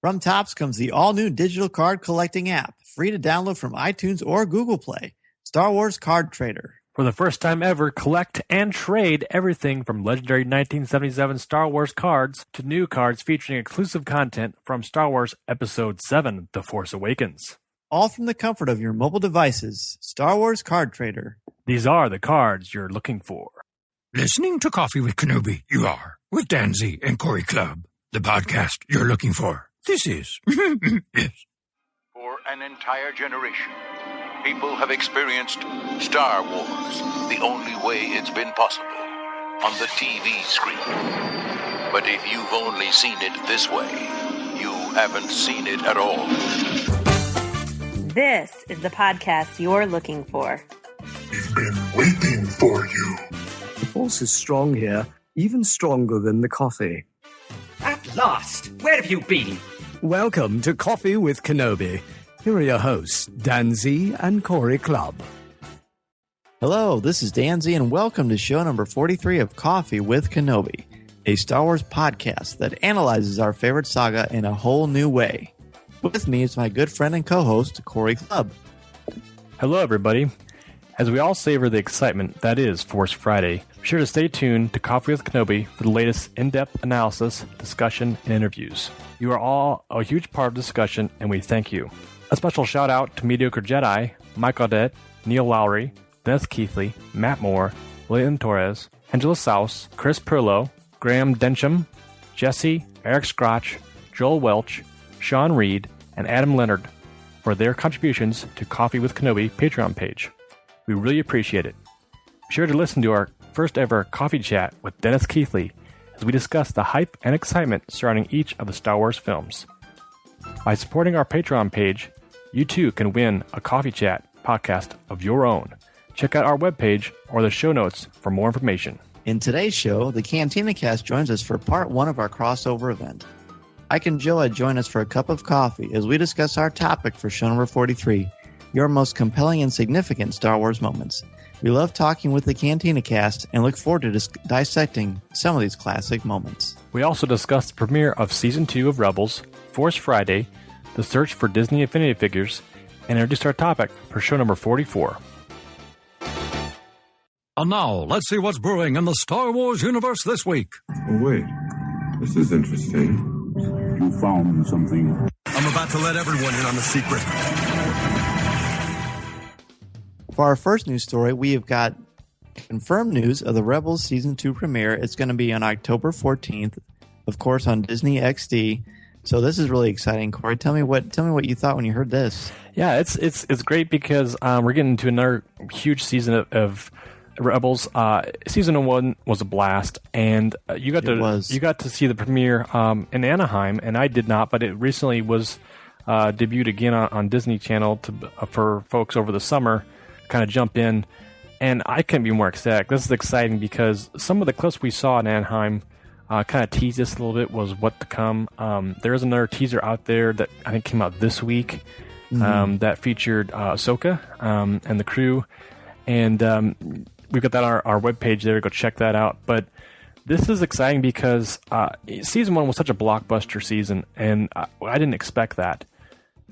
From Topps comes the all-new digital card collecting app, free to download from iTunes or Google Play. Star Wars Card Trader. For the first time ever, collect and trade everything from legendary 1977 Star Wars cards to new cards featuring exclusive content from Star Wars Episode 7, The Force Awakens. All from the comfort of your mobile devices. Star Wars Card Trader. These are the cards you're looking for. Listening to Coffee with Kenobi, you are, with Dan Z and Corey Clubb, the podcast you're looking for. This is. Yes. For an entire generation, people have experienced Star Wars the only way it's been possible, on the TV screen. But if you've only seen it this way, you haven't seen it at all. This is the podcast you're looking for. We've been waiting for you. The force is strong here, even stronger than the coffee. At last! Where have you been? Welcome to Coffee with Kenobi. Here are your hosts, Dan Z and Corey Clubb. Hello, this is Dan Z, and welcome to show number 43 of Coffee with Kenobi, a Star Wars podcast that analyzes our favorite saga in a whole new way. With me is my good friend and co-host, Corey Clubb. Hello, everybody. As we all savor the excitement that is Force Friday, be sure to stay tuned to Coffee with Kenobi for the latest in-depth analysis, discussion, and interviews. You are all a huge part of the discussion, and we thank you. A special shout-out to Mediocre Jedi, Mike Audette, Neil Lowry, Dennis Keithley, Matt Moore, William Torres, Angela Souse, Chris Perlow, Graham Densham, Jesse, Eric Scrotch, Joel Welch, Sean Reed, and Adam Leonard for their contributions to Coffee with Kenobi Patreon page. We really appreciate it. Be sure to listen to our first ever coffee chat with Dennis Keithley as we discuss the hype and excitement surrounding each of the Star Wars films. By supporting our Patreon page, you too can win a coffee chat podcast of your own. Check out our webpage or the show notes for more information. In today's show, the Cantina Cast joins us for part one of our crossover event. Ike and Joao join us for a cup of coffee as we discuss our topic for show number 43, your most compelling and significant Star Wars moments. We love talking with the Cantina Cast and look forward to dissecting some of these classic moments. We also discuss the premiere of Season 2 of Rebels, Force Friday, the search for Disney Infinity figures, and introduce our topic for show number 44. And now, let's see what's brewing in the Star Wars universe this week. Oh, wait. This is interesting. You found something. I'm about to let everyone in on the secret. For our first news story, we have got confirmed news of the Rebels Season 2 premiere. It's going to be on October 14th, of course, on Disney XD. So this is really exciting. Corey, tell me what you thought when you heard this. Yeah, it's great because we're getting into another huge season of Rebels. Season 1 was a blast, and you got to see the premiere in Anaheim, and I did not, but it recently was debuted again on Disney Channel for folks over the summer. Kind of jump in, and I couldn't be more ecstatic. This is exciting because some of the clips we saw in Anaheim kind of teased us a little bit, was what to come. There is another teaser out there that I think came out this week that featured Ahsoka and the crew, and we've got that on our webpage there. Go check that out. But this is exciting because Season 1 was such a blockbuster season, and I didn't expect that.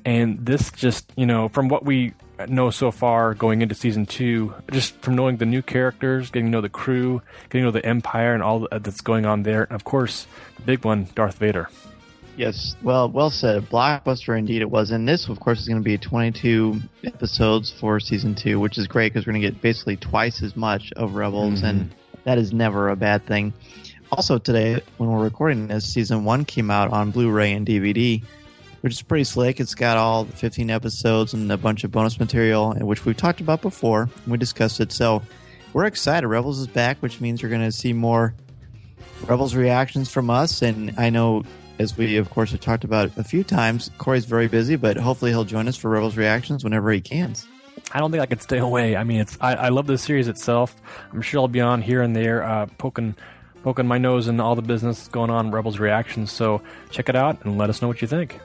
And this just, from what we know so far going into Season 2, just from knowing the new characters, getting to know the crew, getting to know the Empire and all that's going on there, and of course, the big one, Darth Vader. Yes, well said. Blockbuster indeed it was. And this, of course, is going to be 22 episodes for Season 2, which is great because we're going to get basically twice as much of Rebels, and that is never a bad thing. Also today, when we're recording this, Season 1 came out on Blu-ray and DVD, which is pretty slick. It's got all the 15 episodes and a bunch of bonus material, which we've talked about before. We discussed it. So we're excited. Rebels is back, which means you're going to see more Rebels reactions from us. And I know, as we, of course, have talked about a few times, Corey's very busy, but hopefully he'll join us for Rebels reactions whenever he can. I don't think I could stay away. I mean, I love the series itself. I'm sure I'll be on here and there poking my nose in all the business going on Rebels reactions. So check it out and let us know what you think.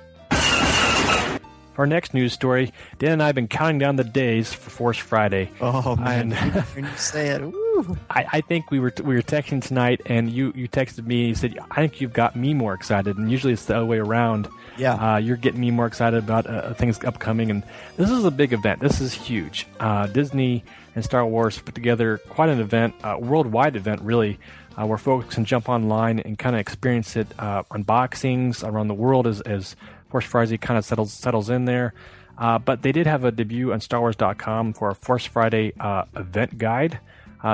For our next news story, Dan and I have been counting down the days for Force Friday. Oh, man. When you say it, woo. I think we were texting tonight, and you texted me. You said, "I think you've got me more excited," and usually it's the other way around. Yeah, you're getting me more excited about things upcoming, and this is a big event. This is huge. Disney and Star Wars put together quite an event, a worldwide event, really, where folks can jump online and kind of experience it. Unboxings around the world as Force Friday kind of settles in there. But they did have a debut on StarWars.com for a Force Friday event guide.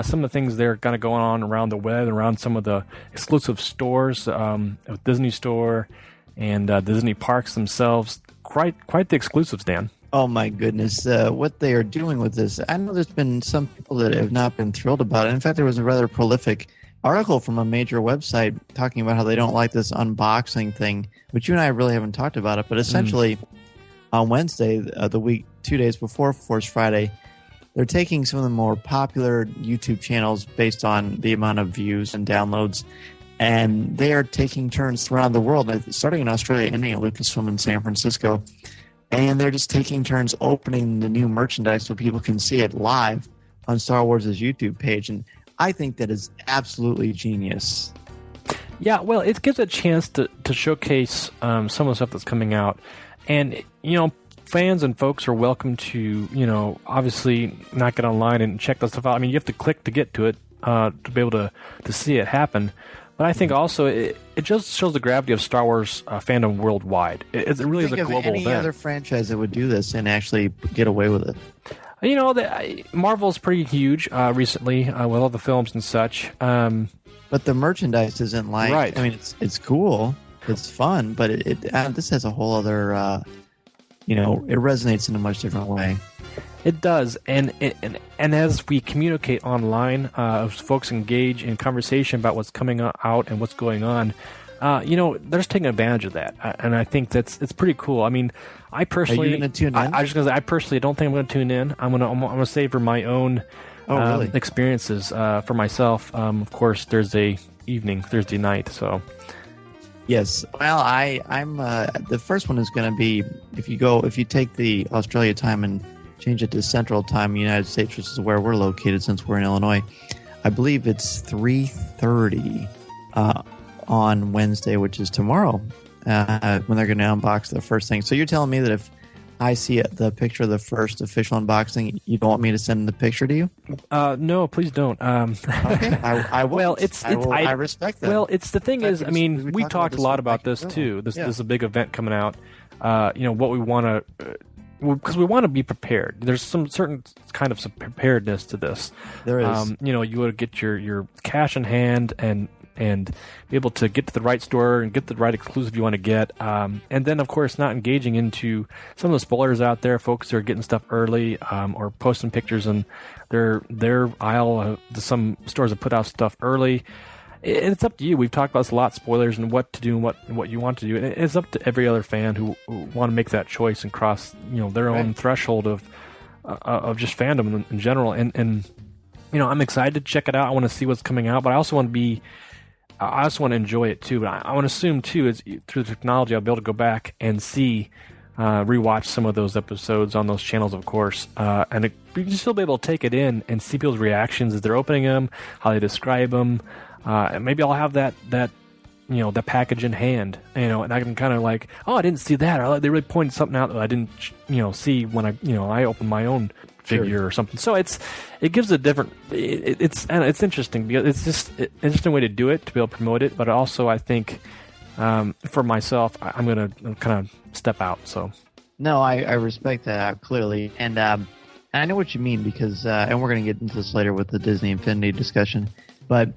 Some of the things they're kind of going on around the web, around some of the exclusive stores, Disney Store and Disney parks themselves. Quite the exclusives, Dan. Oh my goodness, what they are doing with this. I know there's been some people that have not been thrilled about it. In fact, there was a rather prolific article from a major website talking about how they don't like this unboxing thing, which you and I really haven't talked about it, but essentially on Wednesday, the week 2 days before Force Friday, they're taking some of the more popular YouTube channels based on the amount of views and downloads, and they are taking turns around the world, starting in Australia, ending at Lucasfilm in San Francisco, and they're just taking turns opening the new merchandise so people can see it live on Star Wars' YouTube page, and I think that is absolutely genius. Yeah, well, it gives a chance to showcase some of the stuff that's coming out. And, fans and folks are welcome to, obviously not get online and check that stuff out. I mean, you have to click to get to it, to be able to see it happen. But I think also it just shows the gravity of Star Wars fandom worldwide. It really is a global event. Think of any other franchise that would do this and actually get away with it. Marvel's pretty huge recently with all the films and such. But the merchandise isn't like... Right. I mean, it's cool. It's fun, but this has a whole other... it resonates in a much different way. It does, and as we communicate online, as folks engage in conversation about what's coming out and what's going on, they're just taking advantage of that, and I think it's pretty cool. I mean, I personally, are you going to tune in? I was just going to say, I personally don't think I'm going to tune in. I'm going to savor my own experiences for myself. Of course, Thursday night. So. Yes. Well, I'm the first one is going to be if you take the Australia time and change it to Central Time, United States, which is where we're located since we're in Illinois. I believe it's 3:30 on Wednesday, which is tomorrow, when they're going to unbox the first thing. So you're telling me that if I see the picture of the first official unboxing, you don't want me to send the picture to you? No, please don't. Okay, I will. Well, I respect that. Well, it's the thing is, I mean, we talked a lot about this too. This is a big event coming out. What we want to, because we want to be prepared. There's some certain kind of some preparedness to this. There is. You want to get your cash in hand and be able to get to the right store and get the right exclusive you want to get. And then, of course, not engaging into some of the spoilers out there. Folks are getting stuff early or posting pictures in their aisle. Some stores have put out stuff early. It's up to you. We've talked about this a lot, spoilers and what to do and what you want to do. And it's up to every other fan who want to make that choice and cross their own threshold of just fandom in general. And I'm excited to check it out. I want to see what's coming out, but I also want to enjoy it too. But I want to assume too, is through the technology, I'll be able to go back and see, rewatch some of those episodes on those channels, of course, and you can still be able to take it in and see people's reactions as they're opening them, how they describe them, and maybe I'll have that that package in hand, and I can kind of like, oh, I didn't see that, or they really pointed something out that I didn't, see when I opened my own figure or something. So it gives a different. It's interesting because it's just an interesting way to do it, to be able to promote it. But also, I think for myself, I'm going to kind of step out. So no, I respect that clearly, and I know what you mean because and we're going to get into this later with the Disney Infinity discussion. But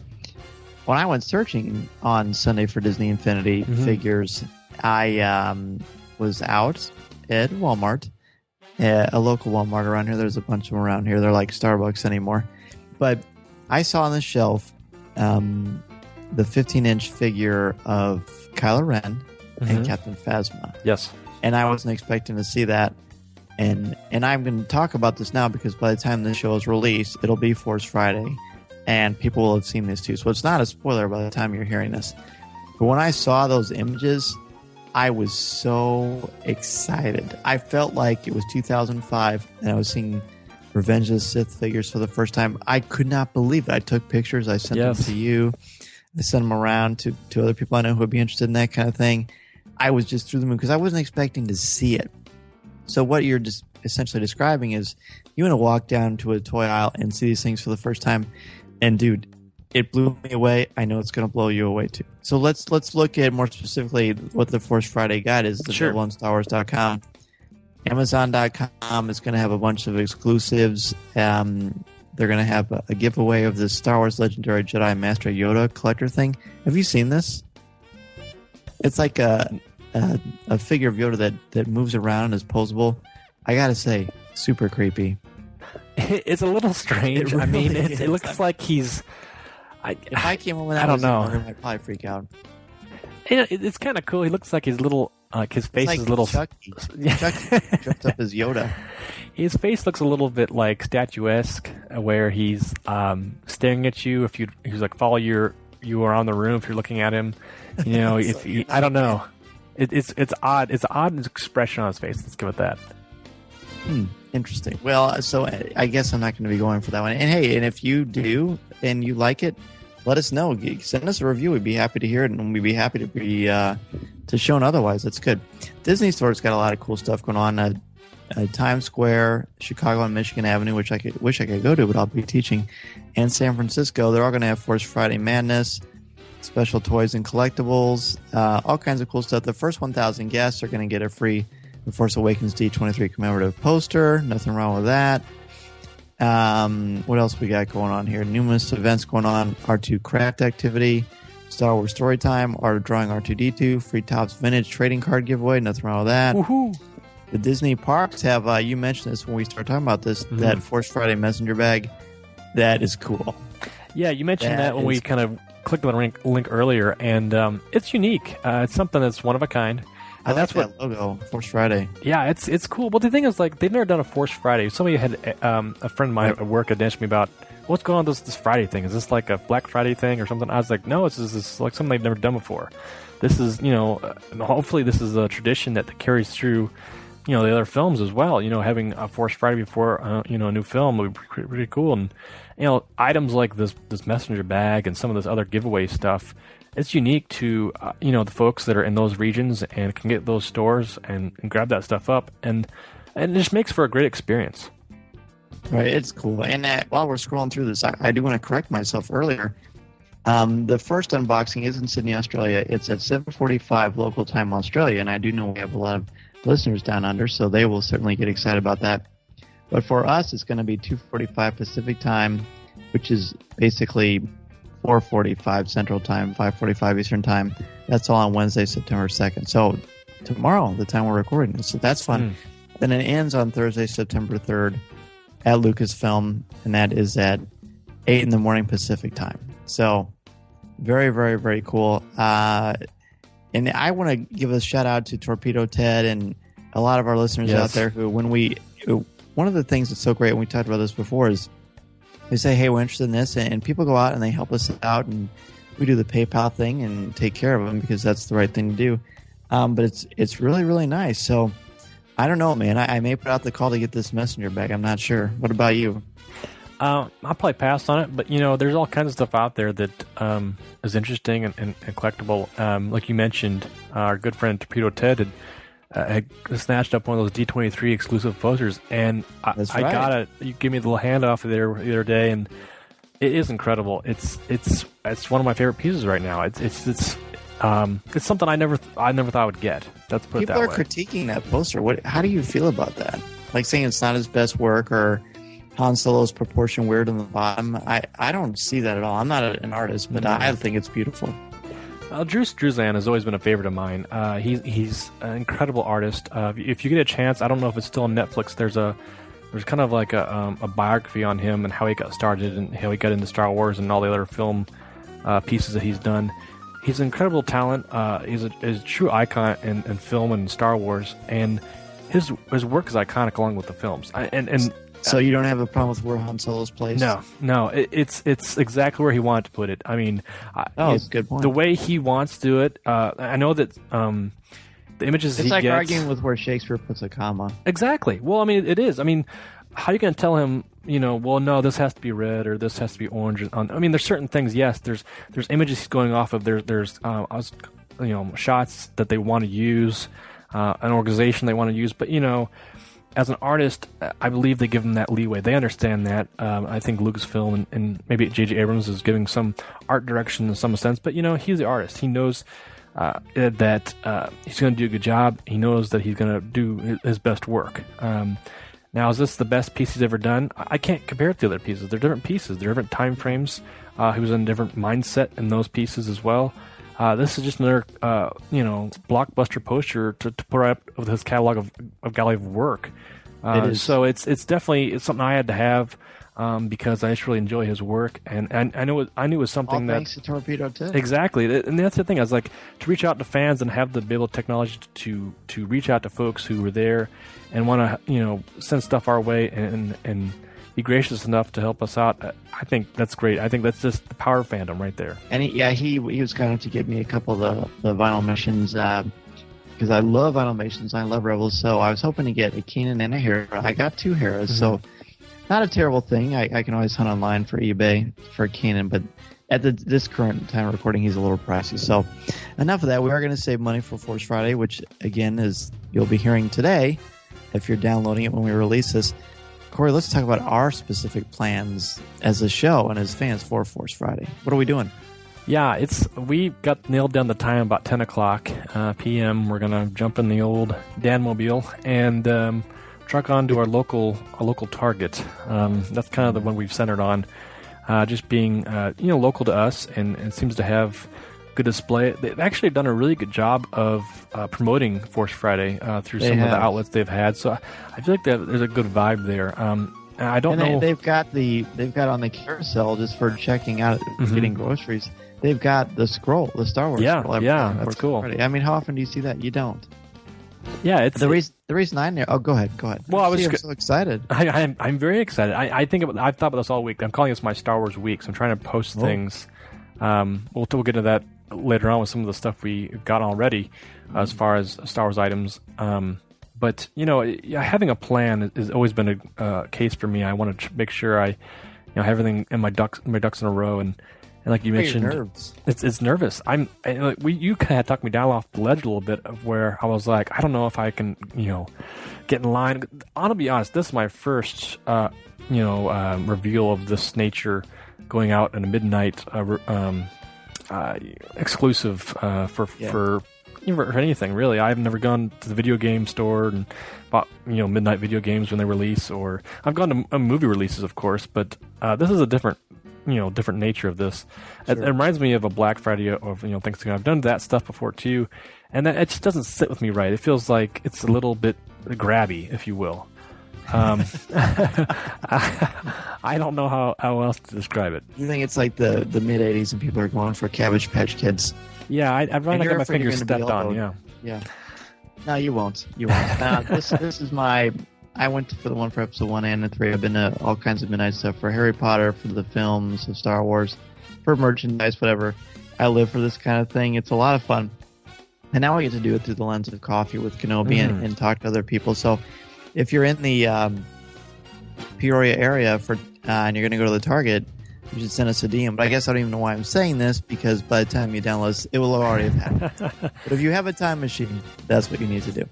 when I went searching on Sunday for Disney Infinity figures, I was out at Walmart. A local Walmart around here. There's a bunch of them around here. They're like Starbucks anymore. But I saw on the shelf the 15-inch figure of Kylo Ren and Captain Phasma. Yes. And I wasn't expecting to see that. And I'm going to talk about this now because by the time this show is released, it'll be Force Friday. And people will have seen this too. So it's not a spoiler by the time you're hearing this. But when I saw those images, I was so excited. I felt like it was 2005 and I was seeing Revenge of the Sith figures for the first time. I could not believe it. I took pictures. I sent them to you. I sent them around to other people I know who would be interested in that kind of thing. I was just through the moon because I wasn't expecting to see it. So what you're just essentially describing is you want to walk down to a toy aisle and see these things for the first time. And dude, it blew me away. I know it's going to blow you away too. So let's look at more specifically what the Force Friday guide is. It's available on StarWars.com. Amazon.com is going to have a bunch of exclusives. They're going to have a giveaway of the Star Wars Legendary Jedi Master Yoda collector thing. Have you seen this? It's like a figure of Yoda that moves around and is posable. I got to say, super creepy. It's a little strange. Really I mean, it looks like he's... if I came home with that, I don't know. I'd probably freak out. It's kind of cool. He looks like he's little... his face is a little... Chucky dressed up as Yoda. His face looks a little bit like statuesque, where he's staring at you. He's like follow you around the room if you're looking at him. You know, I don't know. It's odd. It's an odd expression on his face. Let's give it that. Interesting. Well, so I guess I'm not going to be going for that one. And hey, and if you do and you like it, let us know. Send us a review. We'd be happy to hear it, and we'd be happy to be to shown otherwise. That's good. Disney Store's got a lot of cool stuff going on. Times Square, Chicago and Michigan Avenue, which I wish I could go to, but I'll be teaching, and San Francisco. They're all going to have Force Friday Madness, special toys and collectibles, all kinds of cool stuff. The first 1,000 guests are going to get a free The Force Awakens D23 commemorative poster. Nothing wrong with that. What else we got going on here? Numerous events going on. R2 craft activity, Star Wars Storytime, Art of Drawing R2-D2, Free Tops Vintage Trading Card Giveaway. Nothing wrong with that. Woohoo! The Disney parks have, you mentioned this when we started talking about this, that Force Friday messenger bag. That is cool. Yeah, you mentioned that when we kind of clicked on the link earlier, and it's unique. It's something that's one of a kind. And that's what logo, Force Friday. Yeah, it's cool. But the thing is, like, they've never done a Force Friday. Somebody had a friend of mine at work had asked me about what's going on with this Friday thing. Is this like a Black Friday thing or something? I was like, no, it's like something they've never done before. This is, hopefully this is a tradition that carries through, the other films as well. Having a Force Friday before, a new film would be pretty cool. And items like this messenger bag and some of this other giveaway stuff. It's unique to the folks that are in those regions and can get those stores and grab that stuff up, and it just makes for a great experience. Right, it's cool. And while we're scrolling through this, I do want to correct myself earlier. The first unboxing is in Sydney, Australia. It's at 7:45 local time Australia, and I do know we have a lot of listeners down under, so they will certainly get excited about that. But for us, it's going to be 2:45 Pacific time, which is basically 4:45 Central Time, 5:45 Eastern Time. That's all on Wednesday, September 2nd. So tomorrow, the time we're recording this. So that's fun. Then it ends on Thursday, September 3rd at Lucasfilm, and that is at 8 in the morning Pacific Time. So very, very, very cool. And I want to give a shout out to Torpedo Ted and a lot of our listeners out there who, one of the things that's so great, and we talked about this before, is they say, hey, we're interested in this, and people go out and they help us out, and we do the PayPal thing and take care of them because that's the right thing to do. But it's really, really nice. So I don't know, man. I may put out the call to get this messenger bag. I'm not sure. What about you? I'll probably pass on it, but there's all kinds of stuff out there that is interesting and collectible. Like you mentioned, our good friend Torpedo Ted had snatched up one of those D23 exclusive posters, and I got it. You gave me the little handoff there the other day, and it is incredible. It's one of my favorite pieces right now. It's something I never thought I would get. Let's put it that way. People are critiquing that poster. How do you feel about that? Like saying it's not his best work, or Han Solo's proportion weird on the bottom. I don't see that at all. I'm not an artist, but I think it's beautiful. Drew Struzan has always been a favorite of mine. He's an incredible artist. If you get a chance, I don't know if it's still on Netflix. There's kind of like a biography on him and how he got started and how he got into Star Wars and all the other film pieces that he's done. He's an incredible talent. He's a true icon in film and Star Wars, and his work is iconic along with the films. So you don't have a problem with where Han Solo's placed? No. It's exactly where he wanted to put it. I mean, that's a good point. The way he wants to do it, I know that the images it's like arguing with where Shakespeare puts a comma. Exactly. Well, I mean, it is. I mean, how are you going to tell him, well, no, this has to be red or this has to be orange? I mean, there's certain things. Yes, there's images he's going off of. There's shots that they want to use, an organization they want to use. But as an artist, I believe they give him that leeway. They understand that. I think Lucasfilm and maybe J.J. Abrams is giving some art direction in some sense. But he's the artist. He knows that he's going to do a good job. He knows that he's going to do his best work. Now, is this the best piece he's ever done? I can't compare it to the other pieces. They're different pieces. They're different time frames. He was in a different mindset in those pieces as well. This is just another, blockbuster poster to put up with his catalog of gallery of work. So it's definitely something I had to have because I just really enjoy his work, and I knew it was something that thanks to Torpedo too. Exactly, and that's the thing. I was like, to reach out to fans and have the able technology to reach out to folks who were there and want to send stuff our way and be gracious enough to help us out. I think that's great. I think that's just the power of fandom right there. And he was kind enough to give me a couple of the vinyl missions because I love vinyl missions. I love Rebels, so I was hoping to get a Kanan and a Hera. I got 2 Heras, so not a terrible thing. I can always hunt online for eBay for Kanan, but at this current time of recording, he's a little pricey. So enough of that. We are going to save money for Force Friday, which again is you'll be hearing today if you're downloading it when we release this. Corey, let's talk about our specific plans as a show and as fans for Force Friday. What are we doing? Yeah, we got nailed down the time about 10 o'clock p.m. We're going to jump in the old Danmobile and truck on to our local Target. That's kind of the one we've centered on, just being local to us, and it seems to have good display. They've actually done a really good job of promoting Force Friday through some of the outlets they've had. So I feel like there's a good vibe there. I don't know. They've got on the carousel just for checking out, getting groceries. They've got the scroll, the Star Wars scroll. Yeah, that's cool. Pretty. I mean, how often do you see that? You don't. Yeah, it's the reason I'm there. Oh, go ahead. Well, I'm so excited. I'm very excited. I've thought about this all week. I'm calling this my Star Wars week. So I'm trying to post things. We'll get into that later on with some of the stuff we got already as far as Star Wars items. But having a plan has always been a case for me. I want to make sure I have everything in my ducks in a row, and like you mentioned, it's nervous. You kind of talked me down off the ledge a little bit of where I was like, I don't know if I can get in line. I'll be honest, this is my first reveal of this nature, going out in a midnight exclusive for anything really. I've never gone to the video game store and bought midnight video games when they release, or I've gone to movie releases, of course, but this is a different nature of this. Sure. It reminds me of a Black Friday or Thanksgiving. I've done that stuff before too, and it just doesn't sit with me right. It feels like it's a little bit grabby, if you will. I don't know how else to describe it. You think it's like the mid '80s and people are going for Cabbage Patch Kids? Yeah, I'd rather get my fingers stepped on. Yeah. No, you won't. This is my. I went for the one for episode 1 and 3. I've been to all kinds of midnight stuff for Harry Potter, for the films, of Star Wars, for merchandise, whatever. I live for this kind of thing. It's a lot of fun, and now I get to do it through the lens of Coffee with Kenobi and talk to other people. So, if you're in the Peoria area and you're going to go to the Target, you should send us a DM. But I guess I don't even know why I'm saying this, because by the time you download this, it will already have happened. But if you have a time machine, that's what you need to do.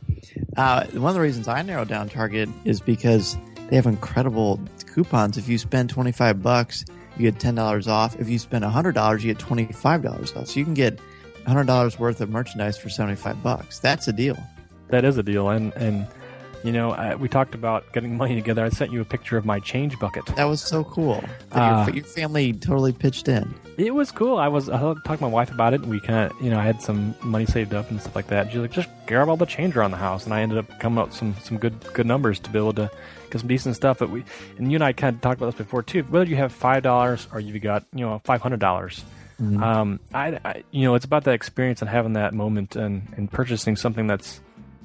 One of the reasons I narrowed down Target is because they have incredible coupons. If you spend $25, you get $10 off. If you spend $100, you get $25 off. So you can get $100 worth of merchandise for $75. That's a deal. That is a deal. And we talked about getting money together. I sent you a picture of my change bucket. That was so cool. Your family totally pitched in. It was cool. I talked to my wife about it, and we kind of, I had some money saved up and stuff like that. She's like, just grab all the change around the house, and I ended up coming up with some good numbers to be able to get some decent stuff. But you and I kind of talked about this before too. Whether you have $5 or you've got $500, it's about that experience and having that moment and purchasing something that's.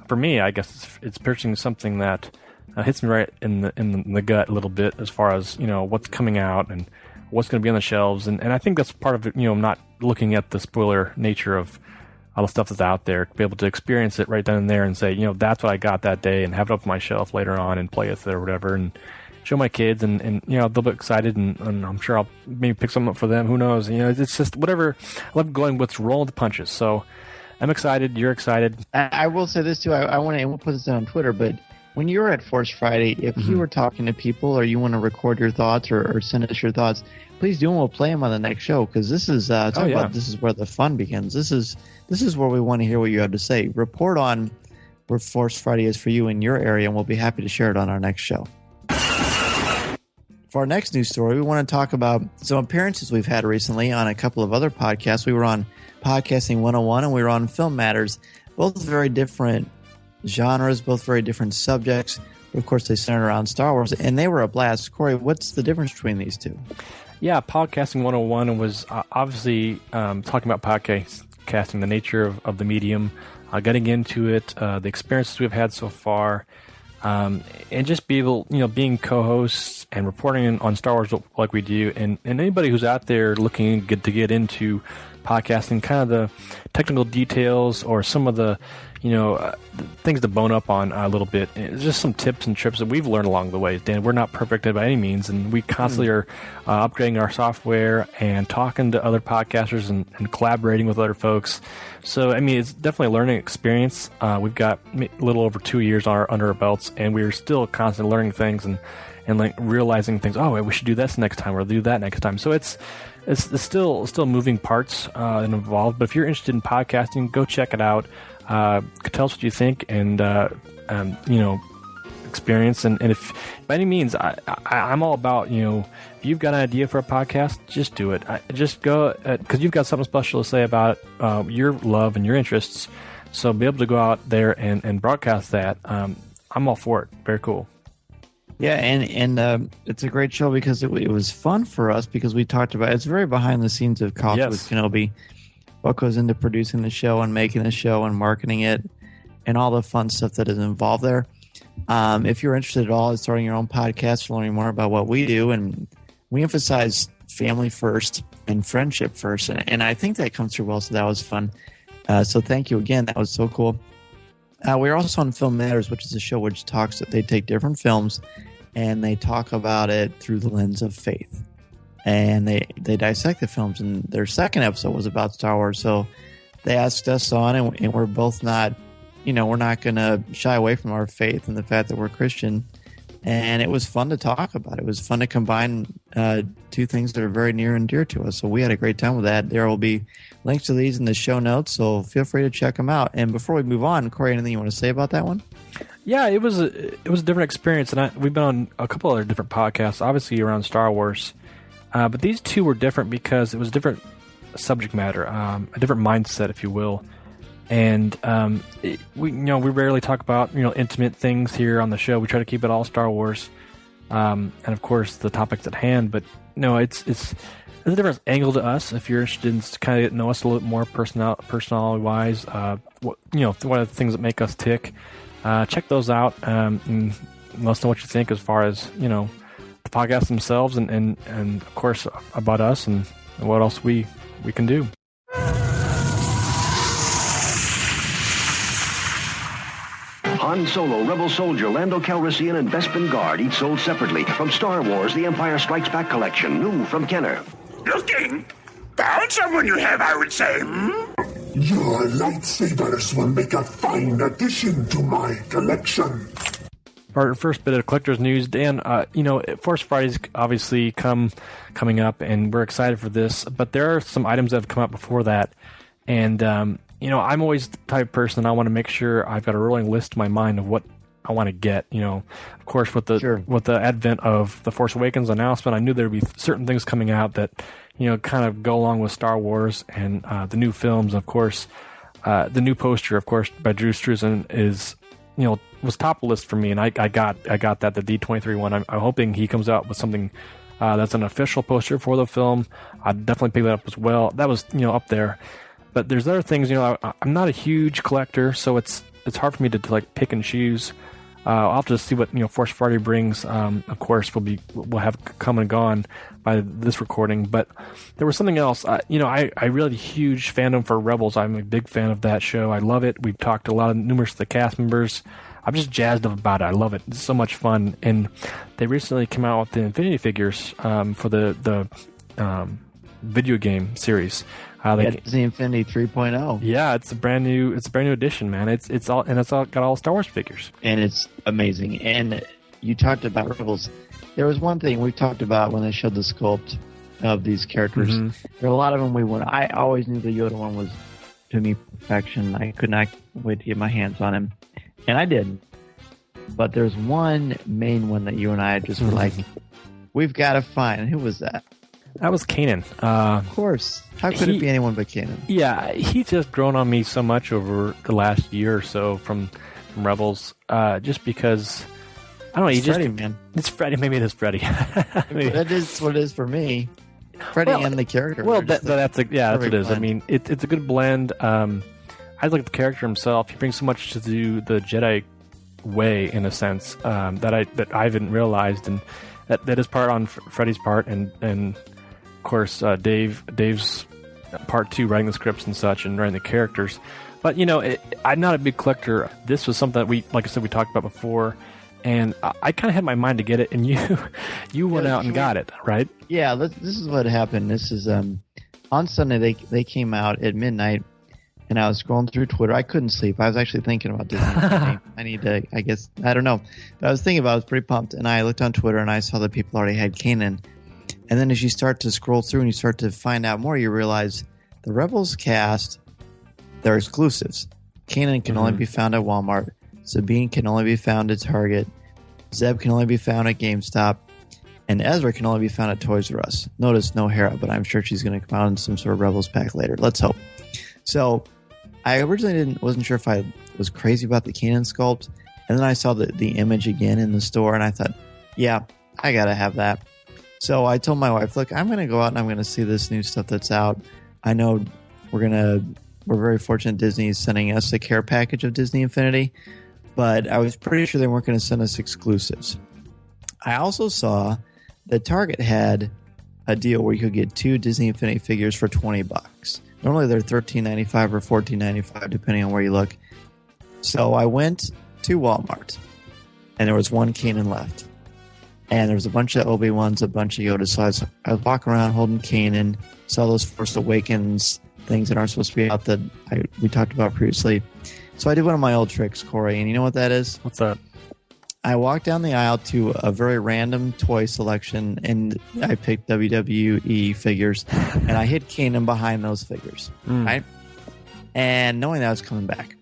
For me, I guess it's purchasing something that hits me right in the gut a little bit as far as what's coming out and what's going to be on the shelves, and I think that's part of it. Not looking at the spoiler nature of all the stuff that's out there, to be able to experience it right then and there and say, that's what I got that day, and have it up on my shelf later on and play with it or whatever. And show my kids, and they'll be excited, and I'm sure I'll maybe pick something up for them. Who knows? It's just whatever. I love going with rolling the punches. So I'm excited. You're excited. I will say this too. I want to. We'll put this on Twitter, but when you're at Force Friday, if you were talking to people or you want to record your thoughts or send us your thoughts, please do, and we'll play them on the next show, because this is this is where the fun begins. This is where we want to hear what you have to say. Report on where Force Friday is for you in your area, and we'll be happy to share it on our next show. For our next news story, we want to talk about some appearances we've had recently on a couple of other podcasts. We were on Podcasting 101 and we were on Film Matters, both very different genres, both very different subjects. Of course, they centered around Star Wars, and they were a blast. Corey, what's the difference between these two? Yeah, Podcasting 101 was obviously talking about podcasting, the nature of the medium, getting into it, the experiences we've had so far, and just being co-hosts and reporting on Star Wars like we do, and anybody who's out there looking to get into podcasting, kind of the technical details or some of the things to bone up on a little bit. It's just some tips and tricks that we've learned along the way. Dan, we're not perfect by any means, and we constantly are upgrading our software and talking to other podcasters and collaborating with other folks. So, I mean, it's definitely a learning experience. We've got a little over 2 years under our belts, and we're still constantly learning things and like realizing things. Oh, we should do this next time or do that next time. So it's still moving parts and involved. But if you're interested in podcasting, go check it out. Tell us what you think and experience. And if by any means, I'm all about, if you've got an idea for a podcast, just do it. Just go, because you've got something special to say about your love and your interests. So be able to go out there and broadcast that. I'm all for it. Very cool. Yeah, and it's a great show because it was fun for us, because we talked about it's very behind the scenes of Coffee with Kenobi. What goes into producing the show and making the show and marketing it and all the fun stuff that is involved there. If you're interested at all in starting your own podcast, learning more about what we do, and we emphasize family first and friendship first, and I think that comes through well, so that was fun. So thank you again. That was so cool. We're also on Film Matters, which is a show which talks that they take different films and they talk about it through the lens of faith. And they dissect the films, and their second episode was about Star Wars. So they asked us on, and we're both not, we're not going to shy away from our faith and the fact that we're Christian. And it was fun to talk about. It was fun to combine two things that are very near and dear to us. So we had a great time with that. There will be links to these in the show notes, so feel free to check them out. And before we move on, Corey, anything you want to say about that one? Yeah, it was a different experience, and we've been on a couple other different podcasts, obviously around Star Wars. But these two were different because it was different subject matter, a different mindset, if you will. And we rarely talk about intimate things here on the show. We try to keep it all Star Wars, and of course the topics at hand. But it's a different angle to us. If you're interested in kind of know us a little bit more personality wise, what are the things that make us tick? Check those out and let us know what you think as far as the podcasts themselves and of course about us and what else we can do. Han Solo, Rebel Soldier, Lando Calrissian, and Bespin Guard, each sold separately. From Star Wars, The Empire Strikes Back collection, new from Kenner. Looking? Found someone you have, I would say, Your lightsabers will make a fine addition to my collection. Our first bit of collector's news, Dan, Force Friday's obviously coming up, and we're excited for this, but there are some items that have come out before that, and I'm always the type of person, I want to make sure I've got a rolling list in my mind of what I want to get. Of course, with the advent of the Force Awakens announcement, I knew there would be certain things coming out that kind of go along with Star Wars and the new films. Of course, the new poster, of course, by Drew Struzan is was top of the list for me, and I got that, the D23 one. I'm hoping he comes out with something that's an official poster for the film. I'd definitely pick that up as well. That was up there. But there's other things, I'm not a huge collector, so it's hard for me to like pick and choose. I'll have to see what Force Friday brings. Of course, we'll have come and gone by this recording. But there was something else. I really huge fandom for Rebels. I'm a big fan of that show. I love it. We've talked to numerous of the cast members. I'm just jazzed up about it. I love it. It's so much fun. And they recently came out with the Infinity figures for the video game series. It's the Infinity 3.0. Yeah, it's a brand new edition, man. It's all got all Star Wars figures, and it's amazing. And you talked about Rebels. There was one thing we talked about when they showed the sculpt of these characters. Mm-hmm. There are a lot of them I always knew the Yoda one was, to me, perfection. I could not wait to get my hands on him, and I did. But there's one main one that you and I just were like, we've got to find. And who was that? That was Kanan. Of course. How could it be anyone but Kanan? Yeah, he's just grown on me so much over the last year or so from Rebels. Just because, I don't know. It's Freddy, man. It's Freddy. Maybe it is Freddy. That is what it is for me. Freddy and the character. Well, that's what it is. Blend. I mean, it's a good blend. I like the character himself. He brings so much to the Jedi way, in a sense, that I haven't realized, and that is part on Freddy's part, and of course, Dave's part too, writing the scripts and such, and writing the characters. But I'm not a big collector. This was something that like I said, we talked about before, and I kind of had my mind to get it, and you went out and got it, right? Yeah, this is what happened. This is on Sunday they came out at midnight, and I was scrolling through Twitter. I couldn't sleep. I was actually thinking about this. I need to. I guess I don't know. But I was thinking about it. I was pretty pumped, and I looked on Twitter and I saw that people already had Kanan. And then as you start to scroll through and you start to find out more, you realize the Rebels cast, they're exclusives. Kanan can only be found at Walmart. Sabine can only be found at Target. Zeb can only be found at GameStop. And Ezra can only be found at Toys R Us. Notice no Hera, but I'm sure she's going to come out in some sort of Rebels pack later. Let's hope. So I originally wasn't sure if I was crazy about the Kanan sculpt. And then I saw the image again in the store, and I thought, yeah, I got to have that. So I told my wife, look, I'm going to go out and I'm going to see this new stuff that's out. I know we're very fortunate Disney is sending us a care package of Disney Infinity, but I was pretty sure they weren't going to send us exclusives. I also saw that Target had a deal where you could get 2 Disney Infinity figures for $20. Normally they're $13.95 or $14.95 depending on where you look. So I went to Walmart and there was one Kanan left. And there was a bunch of Obi-Wans, a bunch of Yodas. So I was walking around holding Kanan, saw those Force Awakens things that aren't supposed to be out that we talked about previously. So I did one of my old tricks, Corey, and you know what that is? What's that? I walked down the aisle to a very random toy selection, and I picked WWE figures, and I hid Kanan behind those figures, right? And knowing that I was coming back.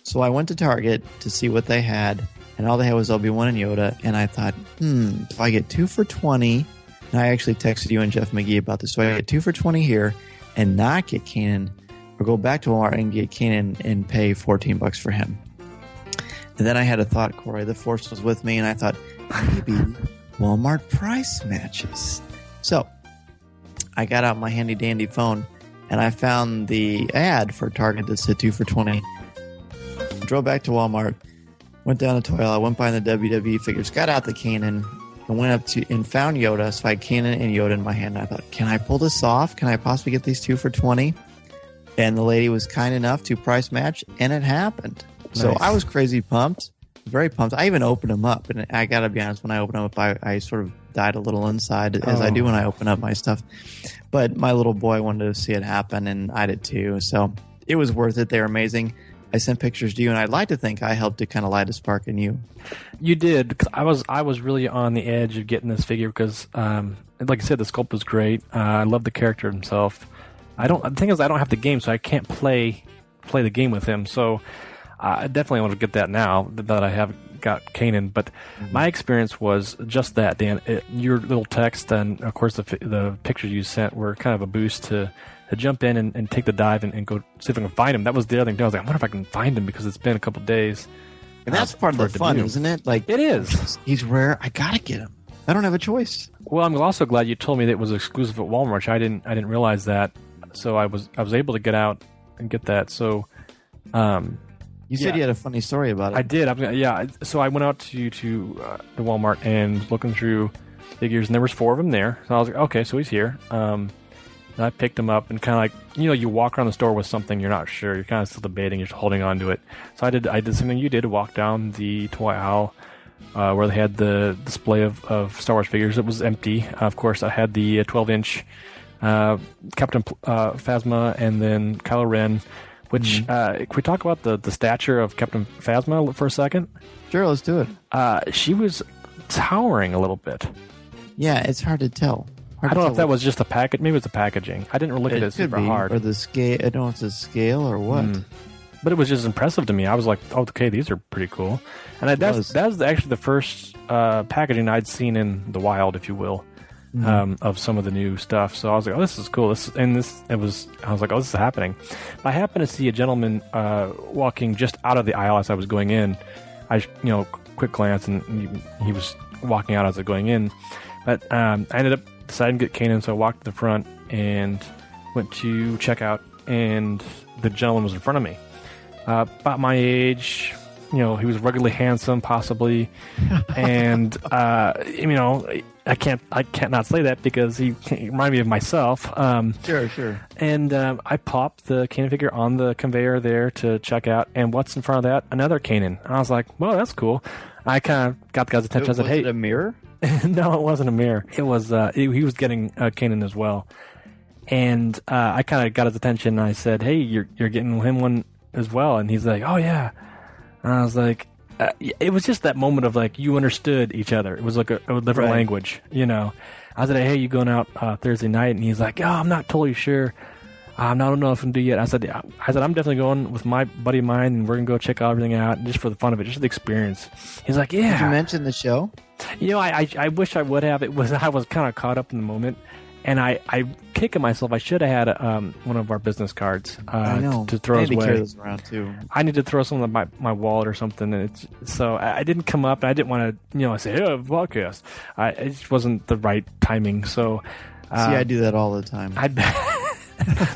So I went to Target to see what they had, and all they had was Obi-Wan and Yoda, and I thought, if I get 2 for $20, and I actually texted you and Jeff McGee about this, so I get 2 for $20 here, and not get Kanan, or go back to Walmart and get Kanan and pay $14 for him. And then I had a thought, Corey, the Force was with me, and I thought, maybe Walmart price matches. So I got out my handy-dandy phone, and I found the ad for Target that said 2 for $20. Drove back to Walmart, went down the toy aisle, went by the WWE figures, got out the Kanan, and went up to and found Yoda. So I had Kanan and Yoda in my hand. And I thought, can I pull this off? Can I possibly get these 2 for $20? And the lady was kind enough to price match, and it happened. Nice. So I was crazy pumped, very pumped. I even opened them up, and I got to be honest, when I opened them up, I sort of died a little inside, as I do when I open up my stuff. But my little boy wanted to see it happen, and I did too. So it was worth it. They were amazing. I sent pictures to you, and I'd like to think I helped to kind of light a spark in you. You did, because I was really on the edge of getting this figure because, like I said, the sculpt was great. I love the character himself. The thing is, I don't have the game, so I can't play the game with him. So I definitely want to get that now that I have got Kanan. But my experience was just that, Dan. Your little text and, of course, the pictures you sent were kind of a boost to jump in and take the dive and go see if I can find him. That was the other thing. I was like, I wonder if I can find him because it's been a couple days. And that's part of the fun, isn't it? Like, it is. He's rare. I gotta get him. I don't have a choice. Well, I'm also glad you told me that it was exclusive at Walmart. I didn't realize that. So I was able to get out and get that. So, You said you had a funny story about it. I did. So I went out to Walmart and was looking through figures, and there was 4 of them there. So I was like, okay, so he's here. And I picked him up and kind of like, you walk around the store with something you're not sure. You're kind of still debating. You're just holding on to it. So I did something you did. Walk down the toy aisle where they had the display of Star Wars figures. It was empty. Of course, I had the 12-inch Captain Phasma and then Kylo Ren. Which, can we talk about the stature of Captain Phasma for a second? Sure, let's do it. She was towering a little bit. Yeah, it's hard to tell. I don't know if that was just the package. Maybe it's the packaging. I didn't really look at it super hard. Or the scale. I don't know if it's a scale or what. But it was just impressive to me. I was like, oh, okay, these are pretty cool. And that's actually the first packaging I'd seen in the wild, if you will. Of some of the new stuff, so I was like, "Oh, this is cool." I was like, "Oh, this is happening." I happened to see a gentleman walking just out of the aisle as I was going in. Quick glance, and he was walking out as I was going in. But I ended up deciding to get Kanan, so I walked to the front and went to check out, and the gentleman was in front of me, about my age. He was ruggedly handsome, possibly, and I can't not say that because he reminded me of myself. Sure. And I popped the Kanan figure on the conveyor there to check out, and what's in front of that? Another Kanan. And I was like, well, that's cool. I kind of got the guy's attention. I said, hey. Was it a mirror? No, it wasn't a mirror. It was, he was getting Kanan as well. And I kind of got his attention, and I said, hey, you're getting him one as well. And he's like, oh, yeah. And I was like, it was just that moment of like you understood each other. It was like a different language, I said, hey, you going out Thursday night? And he's like, oh, I'm not totally sure. I don't know if I can do yet. I said, I'm definitely going with my buddy of mine, and we're gonna go check everything out just for the fun of it, just the experience. He's like, yeah. Did you mention the show? I wish I would have. I was kind of caught up in the moment. And I kicking myself. I should have had one of our business cards to throw away. Carry those around too. I need to throw some in my wallet or something. So I didn't come up. And I didn't want to say, hey, I have a podcast. It just wasn't the right timing. So I do that all the time.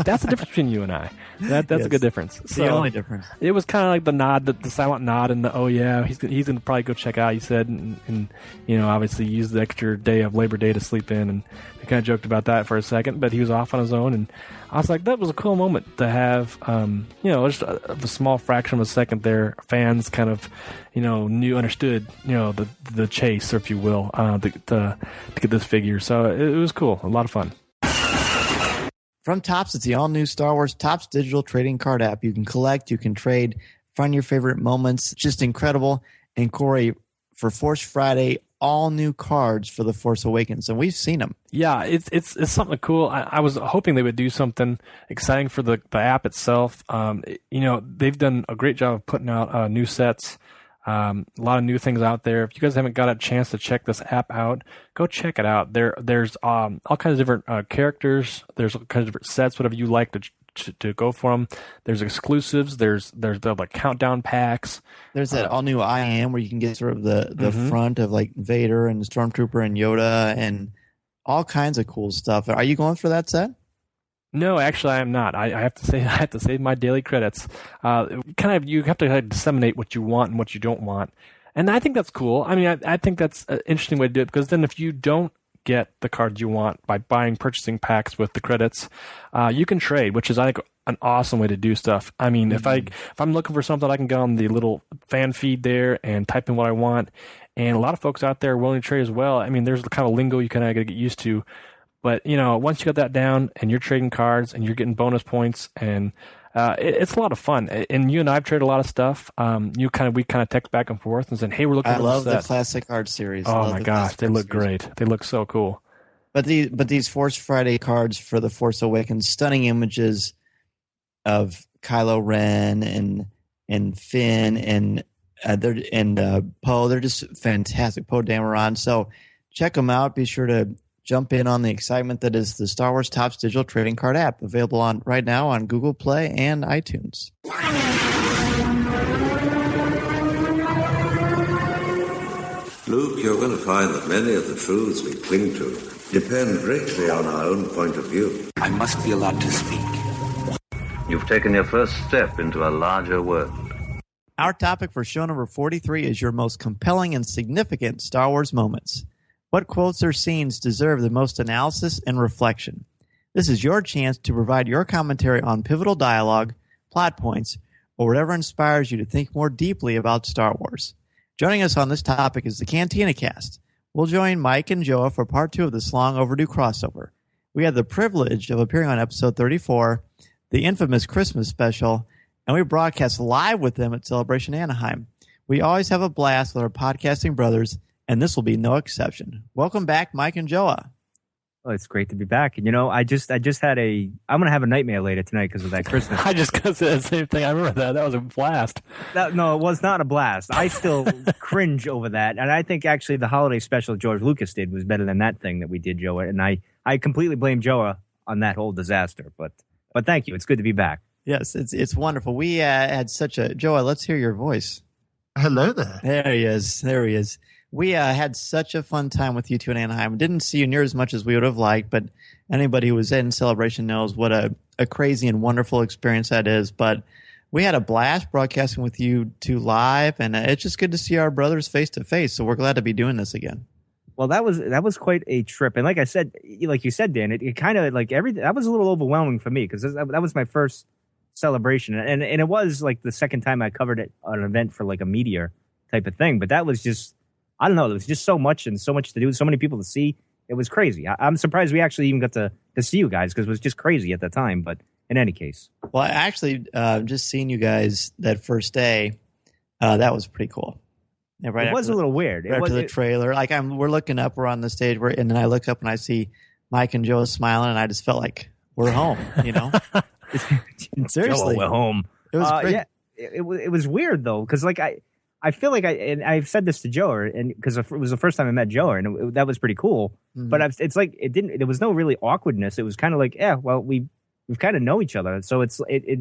That's the difference between you and I. That's a good difference. It's the only difference. It was kind of like the nod, the silent nod, and the oh yeah, he's gonna probably go check out. He said, and obviously use the extra day of Labor Day to sleep in, and we kind of joked about that for a second. But he was off on his own, and I was like, that was a cool moment to have. Just a small fraction of a second there, fans kind of, understood, the chase, or if you will, to get this figure. So it was cool, a lot of fun. From Topps, it's the all-new Star Wars Topps digital trading card app. You can collect, you can trade, find your favorite moments. Just incredible. And Corey, for Force Friday, all new cards for The Force Awakens, and we've seen them. Yeah, it's something cool. I was hoping they would do something exciting for the app itself. They've done a great job of putting out new sets. A lot of new things out there. If you guys haven't got a chance to check this app out, go check it out. There's all kinds of different characters. There's all kinds of different sets, whatever you like to go for them. There's exclusives. There's like countdown packs. There's that all new I Am where you can get sort of the front of like Vader and Stormtrooper and Yoda and all kinds of cool stuff. Are you going for that set? No, actually, I am not. I have to save my daily credits. You have to disseminate what you want and what you don't want, and I think that's cool. I mean, I think that's an interesting way to do it, because then if you don't get the cards you want by purchasing packs with the credits, you can trade, which is, I think, an awesome way to do stuff. I mean, if I'm looking for something, I can go on the little fan feed there and type in what I want, and a lot of folks out there are willing to trade as well. I mean, there's the kind of lingo you kind of got to get used to. But, once you got that down and you're trading cards and you're getting bonus points, and it's a lot of fun. And you and I have traded a lot of stuff. We kind of text back and forth and said, hey, we're looking for this. I love the classic card series. Oh, my gosh. They look great. They look so cool. But these Force Friday cards for The Force Awakens, stunning images of Kylo Ren and Finn and Poe. They're just fantastic. Poe Dameron. So check them out. Be sure to jump in on the excitement that is the Star Wars Topps digital trading card app, available right now on Google Play and iTunes. Luke, you're going to find that many of the truths we cling to depend greatly on our own point of view. I must be allowed to speak. You've taken your first step into a larger world. Our topic for show number 43 is your most compelling and significant Star Wars moments. What quotes or scenes deserve the most analysis and reflection? This is your chance to provide your commentary on pivotal dialogue, plot points, or whatever inspires you to think more deeply about Star Wars. Joining us on this topic is the Cantina Cast. We'll join Mike and Joao for part 2 of this long overdue crossover. We had the privilege of appearing on episode 34, the infamous Christmas special, and we broadcast live with them at Celebration Anaheim. We always have a blast with our podcasting brothers, and this will be no exception. Welcome back, Mike and Joao. Oh, it's great to be back. And, I just had I'm going to have a nightmare later tonight because of that Christmas. I just going to say the same thing. I remember that. That was a blast. No, it was not a blast. I still cringe over that. And I think actually the holiday special George Lucas did was better than that thing that we did, Joa. And I completely blame Joa on that whole disaster. But thank you. It's good to be back. Yes, it's wonderful. We had such a... Joa, let's hear your voice. Hello there. There he is. We had such a fun time with you two in Anaheim. Didn't see you near as much as we would have liked, but anybody who was in Celebration knows what a crazy and wonderful experience that is. But we had a blast broadcasting with you two live, and it's just good to see our brothers face to face. So we're glad to be doing this again. Well, that was quite a trip, and like I said, like you said, Dan, it kind of like that was a little overwhelming for me because that was my first celebration, and it was like the second time I covered it on an event for like a media type of thing. But that was just, I don't know, there was just so much and so much to do, so many people to see. It was crazy. I'm surprised we actually even got to see you guys because it was just crazy at the time. But in any case, well, I actually just seeing you guys that first day, that was pretty cool. Yeah, right, it was a little weird. Right after the trailer, like we're looking up, we're on the stage, and then I look up and I see Mike and Joe smiling, and I just felt like we're home. Seriously, we're home. It was great. Yeah, it was weird though, because like I feel like and I've said this to Joe, and because it was the first time I met Joe, and that was pretty cool. Mm-hmm. But it's like there was no really awkwardness. It was kind of like, yeah, well, we've kind of know each other, so it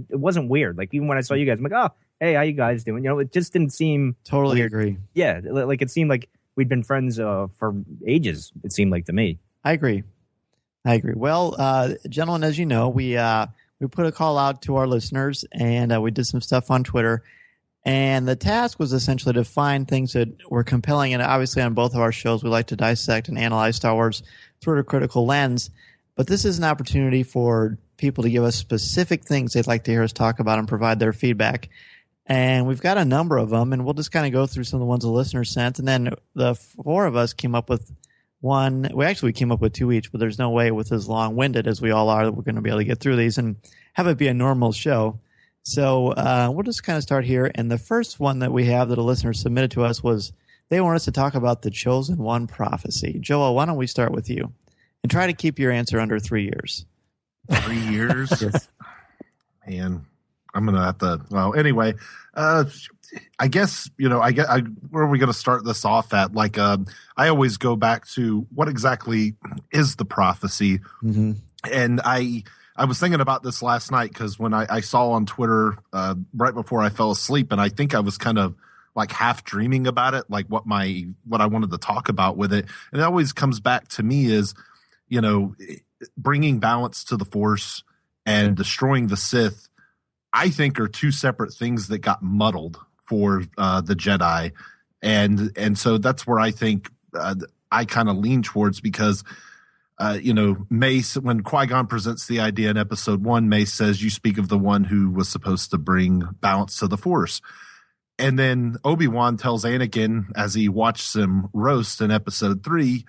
wasn't weird. Like even when I saw you guys, I'm like, oh, hey, how you guys doing? It just didn't seem totally weird. Agree. Yeah, like it seemed like we'd been friends for ages. It seemed like to me. I agree. Well, gentlemen, as you know, we put a call out to our listeners, and we did some stuff on Twitter. And the task was essentially to find things that were compelling. And obviously on both of our shows, we like to dissect and analyze Star Wars through a critical lens. But this is an opportunity for people to give us specific things they'd like to hear us talk about and provide their feedback. And we've got a number of them, and we'll just kind of go through some of the ones the listeners sent. And then the four of us came up with one. We came up with two each, but there's no way with as long-winded as we all are that we're going to be able to get through these and have it be a normal show. So we'll just kind of start here. And the first one that we have that a listener submitted to us was they want us to talk about the Chosen One prophecy. Joel, why don't we start with you and try to keep your answer under 3 years? 3 years? Yes. Man, I'm going to have to. Well, anyway, I guess, where are we going to start this off at? Like, I always go back to what exactly is the prophecy. Mm-hmm. And I was thinking about this last night because when I saw on Twitter right before I fell asleep, and I think I was kind of like half dreaming about it, like what I wanted to talk about with it. And it always comes back to me is, bringing balance to the Force and destroying the Sith, I think are two separate things that got muddled for the Jedi. And so that's where I think I kind of lean towards because Mace, when Qui-Gon presents the idea in episode 1, Mace says, you speak of the one who was supposed to bring balance to the Force. And then Obi-Wan tells Anakin as he watches him roast in episode 3,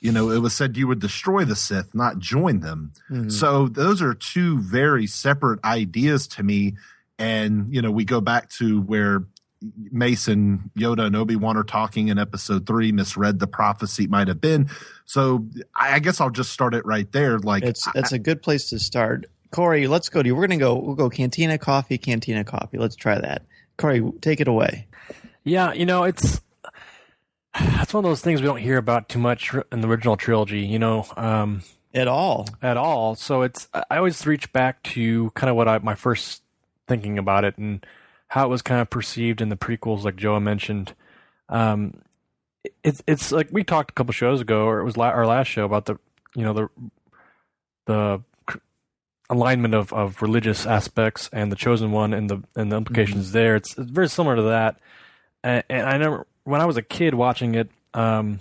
it was said you would destroy the Sith, not join them. Mm-hmm. So those are two very separate ideas to me. And, we go back to where Mace and Yoda and Obi-Wan are talking in episode 3, misread the prophecy might have been. So I guess I'll just start it right there. Like that's a good place to start. Corey, let's go to you. We'll go Cantina Coffee. Let's try that. Corey, take it away. Yeah, it's one of those things we don't hear about too much in the original trilogy, at all. So I always reach back to kind of what my first thinking about it and how it was kind of perceived in the prequels, like Joa mentioned. It's like we talked a couple shows ago, or it was our last show about the alignment of religious aspects and the chosen one and the implications there. It's very similar to that. And I never, when I was a kid watching it, I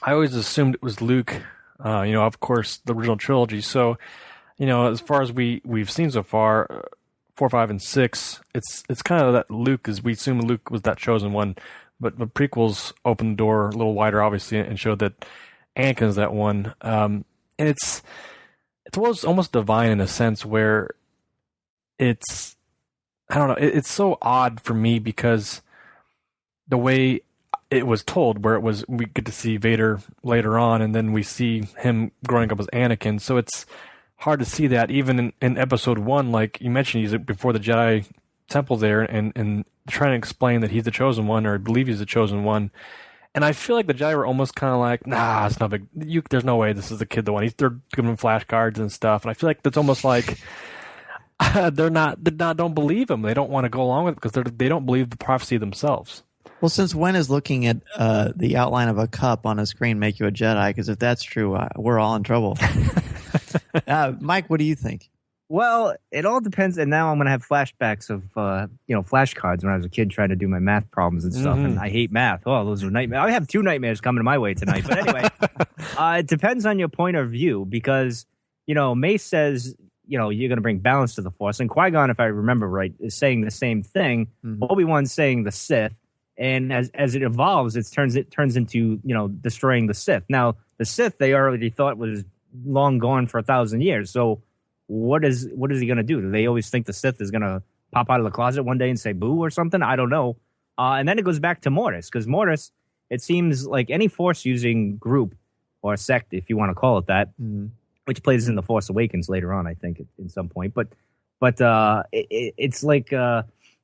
always assumed it was Luke. Of course, the original trilogy. So, as far as we've seen so far, 4, 5, and 6, it's kind of that Luke we assume Luke was that chosen one, but the prequels opened the door a little wider, obviously, and showed that Anakin's that one. And it's almost divine in a sense where it's, I don't know, it's so odd for me because the way it was told, where we get to see Vader later on, and then we see him growing up as Anakin. So it's hard to see that even in episode 1, like you mentioned, he's before the Jedi temple there, and trying to explain that he's the chosen one, or believe he's the chosen one. And I feel like the Jedi were almost kind of like, nah, it's not big. There's no way this is the kid, the one. They're giving him flashcards and stuff. And I feel like that's almost like they don't believe him. They don't want to go along with it because they don't believe the prophecy themselves. Well, since when is looking at the outline of a cup on a screen make you a Jedi? Because if that's true, we're all in trouble. Mike, what do you think? Well, it all depends. And now I'm going to have flashbacks of, flashcards when I was a kid trying to do my math problems and stuff. And I hate math. Oh, those are nightmares. I have 2 nightmares coming my way tonight. But anyway, it depends on your point of view because, Mace says, you're going to bring balance to the Force. And Qui-Gon, if I remember right, is saying the same thing. Obi-Wan's saying the Sith. And as it evolves, it turns into, destroying the Sith. Now, the Sith, they already thought was long gone for 1,000 years. So what is he going to do? Do they always think the Sith is going to pop out of the closet one day and say boo or something? I don't know. And then it goes back to Mortis, because Mortis, it seems like any Force-using group or sect, if you want to call it that, which plays in The Force Awakens later on, I think, in some point. But it's like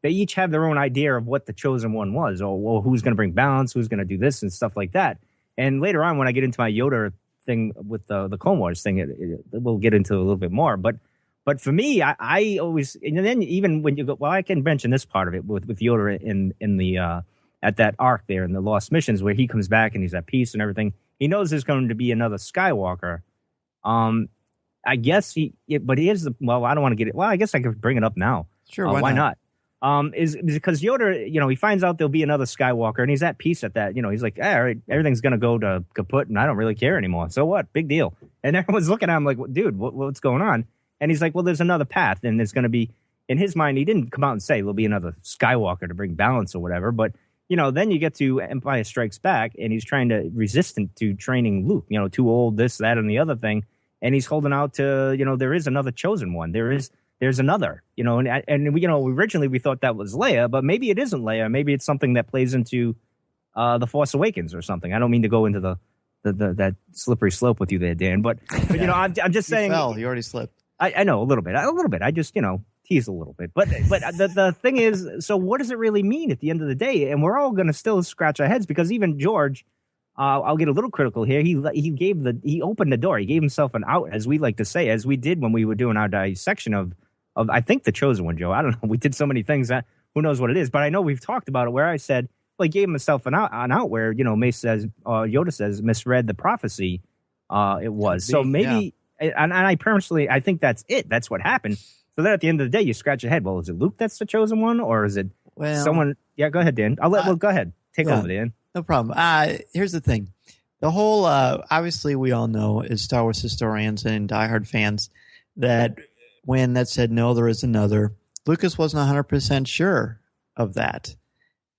they each have their own idea of what the chosen one was, or well, who's going to bring balance, who's going to do this and stuff like that. And later on, when I get into my Yoda thing with the Clone Wars thing, we'll get into a little bit more. But for me, I always, and then even when you go, well, I can mention this part of it with Yoda in the at that arc there in the Lost Missions where he comes back and he's at peace and everything. He knows there's going to be another Skywalker. I guess but he is well, I don't want to get it. Well, I guess I could bring it up now. Sure, why not? Is because Yoda, he finds out there'll be another Skywalker, and he's at peace at that. He's like, all right, everything's going to go to kaput, and I don't really care anymore. So what? Big deal. And everyone's looking at him like, dude, what's going on? And he's like, well, there's another path, and there's going to be, in his mind, he didn't come out and say there'll be another Skywalker to bring balance or whatever, but, then you get to Empire Strikes Back, and he's trying to resistant to training Luke, too old, this, that, and the other thing, and he's holding out to, there is another chosen one. There's another, and originally we thought that was Leia, but maybe it isn't Leia. Maybe it's something that plays into The Force Awakens or something. I don't mean to go into that slippery slope with you there, Dan, but I'm just saying. You already slipped. I know a little bit. I just, tease a little bit. But the thing is, so what does it really mean at the end of the day? And we're all going to still scratch our heads because even George, I'll get a little critical here. He opened the door. He gave himself an out, as we like to say, as we did when we were doing our dissection of I think the chosen one, Joe. I don't know. We did so many things that who knows what it is, but I know we've talked about it where I said, well, he gave himself an out where, Mace says, Yoda says, misread the prophecy. It was. So maybe, and I personally, I think that's it. That's what happened. So then at the end of the day, you scratch your head. Well, is it Luke that's the chosen one, or is it someone? Yeah, go ahead, Dan. Go ahead. Take over, Dan. No problem. Here's the thing. The whole, obviously we all know as Star Wars historians and diehard fans that when that said, no, there is another, Lucas wasn't 100% sure of that.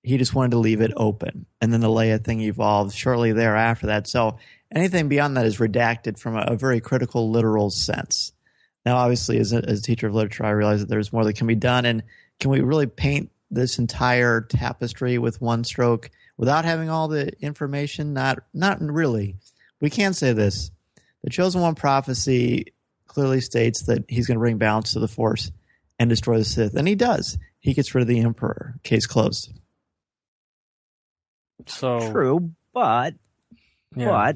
He just wanted to leave it open. And then the Leia thing evolved shortly thereafter that. So anything beyond that is redacted from a very critical, literal sense. Now, obviously, as a teacher of literature, I realize that there's more that can be done. And can we really paint this entire tapestry with one stroke without having all the information? Not really. We can say this. The Chosen One prophecy clearly states that he's going to bring balance to the Force and destroy the Sith. And he does. He gets rid of the Emperor. Case closed. So true, but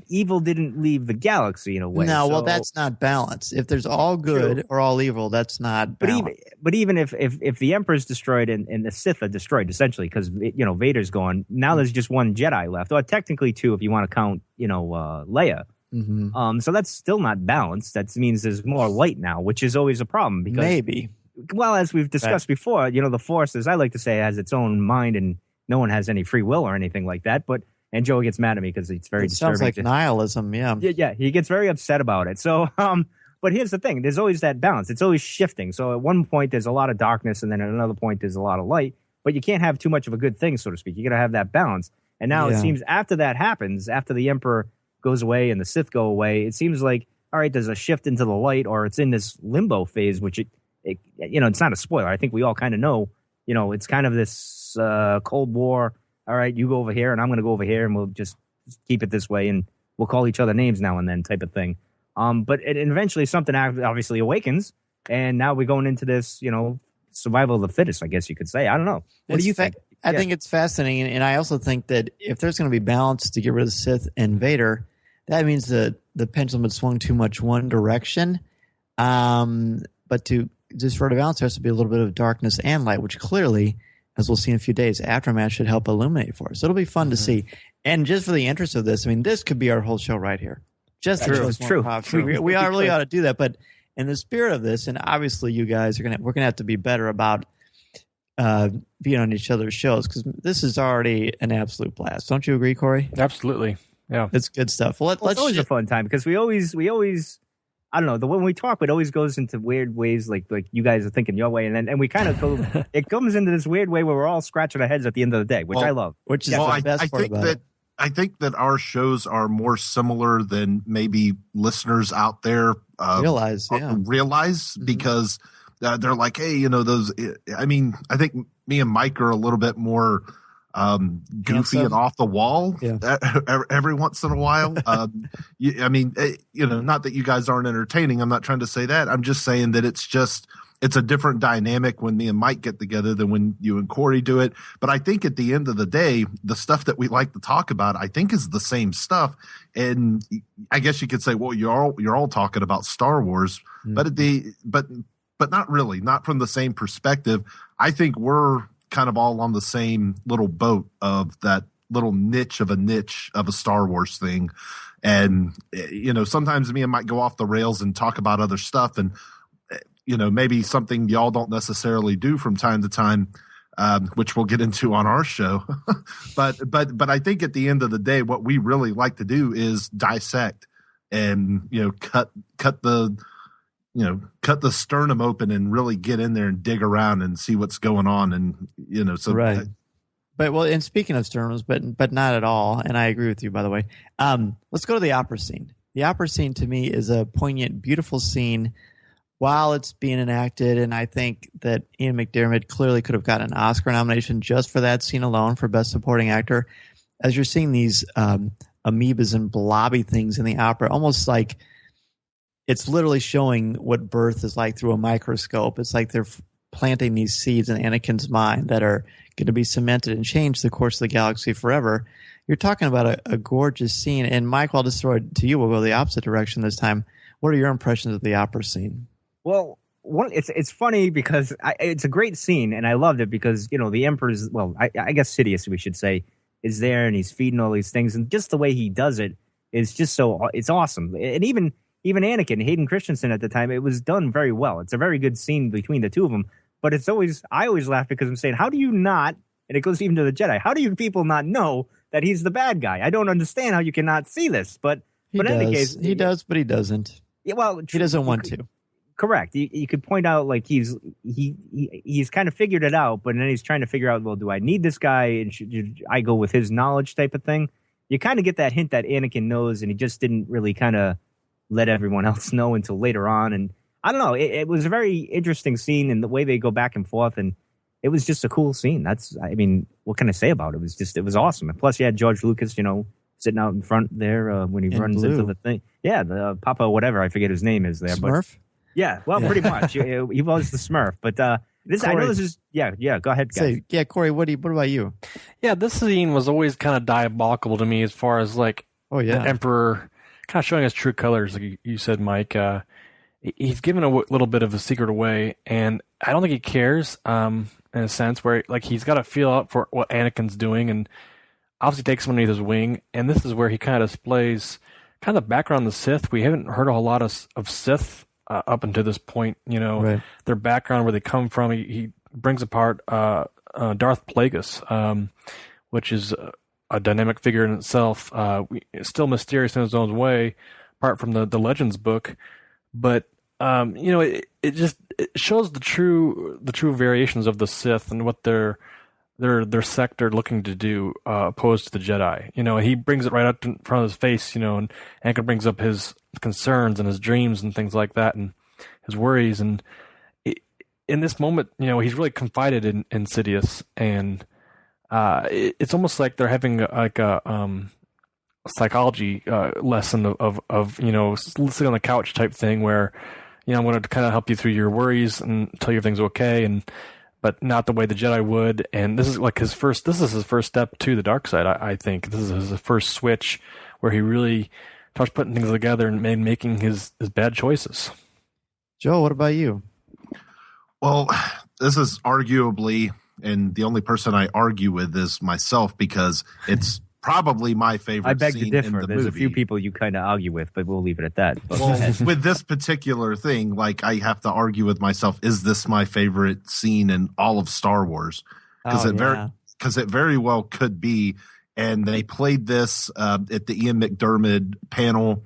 evil didn't leave the galaxy in a way. No, well, that's not balance. If there's all good or all evil, that's not balance. But even if the Emperor's destroyed and the Sith are destroyed, essentially, because Vader's gone, now there's just one Jedi left. Or technically two, if you want to count, Leia. Mm-hmm. So that's still not balanced. That means there's more light now, which is always a problem. Because, maybe. Well, as we've discussed before, the Force, as I like to say, has its own mind, and no one has any free will or anything like that. And Joe gets mad at me because it's very disturbing. Sounds like nihilism, yeah. Yeah, he gets very upset about it. So, but here's the thing. There's always that balance. It's always shifting. So at one point, there's a lot of darkness, and then at another point, there's a lot of light. But you can't have too much of a good thing, so to speak. You got to have that balance. And now it seems after that happens, after the Emperor goes away and the Sith go away, it seems like, all right, there's a shift into the light, or it's in this limbo phase, which it's not a spoiler. I think we all kind of know, it's kind of this Cold War. All right, you go over here and I'm going to go over here, and we'll just keep it this way, and we'll call each other names now and then type of thing. But eventually something obviously awakens, and now we're going into this, survival of the fittest, I guess you could say. I don't know. What do you think? I think it's fascinating, and I also think that if there's going to be balance to get rid of Sith and Vader, that means that the pendulum had swung too much one direction. But to just for the balance, there has to be a little bit of darkness and light, which clearly, as we'll see in a few days, Aftermath should help illuminate for us. So it'll be fun to see. And just for the interest of this, this could be our whole show right here. Just It's true. We really ought to do that. But in the spirit of this, and obviously you guys we're gonna have to be better about being on each other's shows, because this is already an absolute blast. Don't you agree, Corey? Absolutely. Yeah, it's good stuff. Well, it's always a fun time because we always I don't know, when we talk, it always goes into weird ways, like you guys are thinking your way, and we kind of go. It comes into this weird way where we're all scratching our heads at the end of the day, which I love. Which is the best part about it. I think that our shows are more similar than maybe listeners out there realize because they're like, hey, those. I think me and Mike are a little bit more goofy and off the wall every once in a while. Not that you guys aren't entertaining. I'm not trying to say that. I'm just saying that it's a different dynamic when me and Mike get together than when you and Corey do it. But I think at the end of the day, the stuff that we like to talk about, I think is the same stuff. And I guess you could say, well, you're all talking about Star Wars, but not really, not from the same perspective. I think we're kind of all on the same little boat of that little niche of a Star Wars thing. And, sometimes me and Mike go off the rails and talk about other stuff, and, maybe something y'all don't necessarily do from time to time, which we'll get into on our show. but I think at the end of the day, what we really like to do is dissect and, cut the sternum open and really get in there and dig around and see what's going on. And, right. And speaking of sternums, but not at all. And I agree with you, by the way. Let's go to the opera scene. The opera scene to me is a poignant, beautiful scene while it's being enacted. And I think that Ian McDiarmid clearly could have gotten an Oscar nomination just for that scene alone for Best Supporting Actor. As you're seeing these amoebas and blobby things in the opera, almost like it's literally showing what birth is like through a microscope. It's like they're planting these seeds in Anakin's mind that are going to be cemented and change the course of the galaxy forever. You're talking about a gorgeous scene. And Mike, I'll just throw it to you. We'll go the opposite direction this time. What are your impressions of the opera scene? Well, it's funny because it's a great scene, and I loved it because, the Emperor's, I guess Sidious, we should say, is there, and he's feeding all these things, and just the way he does it is just it's awesome. And even Anakin, Hayden Christensen at the time, it was done very well. It's a very good scene between the two of them, but I always laugh because I'm saying, how do you not, and it goes even to the Jedi, how do you people not know that he's the bad guy? I don't understand how you cannot see this, but in any case. He does, but he doesn't. Yeah, well, he doesn't want to. Correct. You could point out like he's kind of figured it out, but then he's trying to figure out, well, do I need this guy? And should I go with his knowledge type of thing? You kind of get that hint that Anakin knows, and he just didn't really kind of let everyone else know until later on. And I don't know. It was a very interesting scene, and the way they go back and forth, and it was just a cool scene. What can I say about it? It was awesome. And plus, you had George Lucas, sitting out in front there when he runs into the thing. Yeah, the Papa, whatever, I forget his name is there. Smurf? But yeah, well, pretty much. He was the Smurf. But Corey, I know this is, yeah, go ahead, guys. Corey, what about you? Yeah, this scene was always kind of diabolical to me as far as the Emperor kind of showing his true colors, like you said, Mike. He's given a little bit of a secret away, and I don't think he cares in a sense where he's got to feel out for what Anakin's doing, and obviously takes him underneath his wing. And this is where he kind of displays kind of background on the Sith. We haven't heard a whole lot of Sith up until this point. Right. Their background, where they come from. He brings apart Darth Plagueis, which is a dynamic figure in itself. Still mysterious in his own way, apart from the Legends book. But it shows the true variations of the Sith and what their sect are looking to do, opposed to the Jedi. He brings it right up in front of his face. And Anakin brings up his concerns and his dreams and things like that, and his worries. And in this moment, he's really confided in Sidious, and it's almost like they're having a psychology lesson of sitting on the couch type thing, where I'm going to kind of help you through your worries and tell you everything's okay, but not the way the Jedi would. And this is like his first step to the dark side. I think this is his first switch, where he really starts putting things together and making his bad choices. Joe, what about you? Well, this is arguably, and the only person I argue with is myself, because it's probably my favorite. I beg scene to differ. in the There's movie. a few people you kind of argue with, but we'll leave it at that. Well, with this particular thing, like, I have to argue with myself: is this my favorite scene in all of Star Wars? Because it very well could be. And they played this at the Ian McDiarmid panel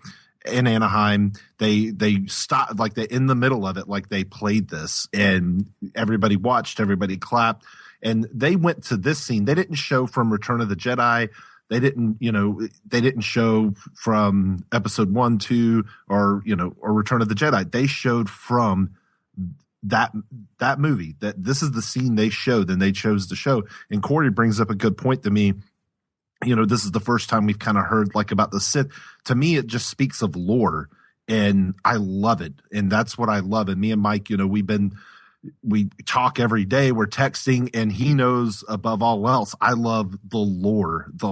in Anaheim. They stopped, like, they in the middle of it, like, they played this, and everybody watched, everybody clapped, and they went to this scene. They didn't show from Return of the Jedi. They didn't show from Episode 1, 2, or Return of the Jedi. They showed from that movie. That this is the scene they showed, and they chose to show. And Corey brings up a good point to me. This is the first time we've kind of heard, like, about the Sith. To me, it just speaks of lore, and I love it. And that's what I love. And me and Mike, we talk every day. We're texting, and he knows above all else, I love the lore, the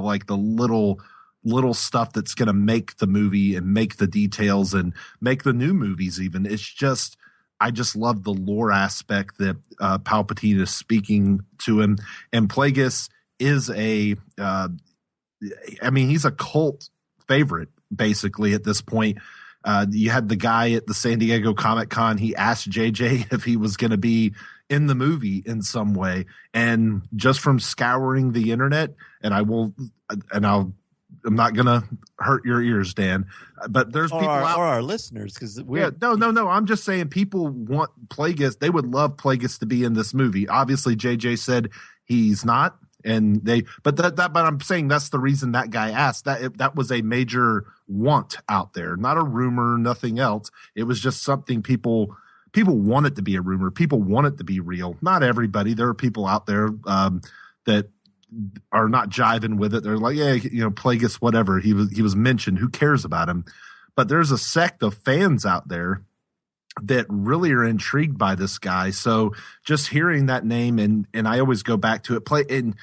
little stuff that's going to make the movie and make the details and make the new movies even. It's just, I just love the lore aspect that Palpatine is speaking to him. And Plagueis is he's a cult favorite, basically, at this point. You had the guy at the San Diego Comic-Con. He asked JJ if he was going to be in the movie in some way. And just from scouring the internet, I'm not going to hurt your ears, Dan, but there's people or our listeners, because no. I'm just saying, people want Plagueis. They would love Plagueis to be in this movie. Obviously, JJ said he's not. But I'm saying that's the reason that guy asked. That was a major want out there, not a rumor, nothing else. It was just something people want it to be a rumor. People want it to be real. Not everybody. There are people out there that are not jiving with it. They're like, yeah, Plagueis, whatever. He was mentioned. Who cares about him? But there's a sect of fans out there that really are intrigued by this guy. So just hearing that name, and I always go back to it, and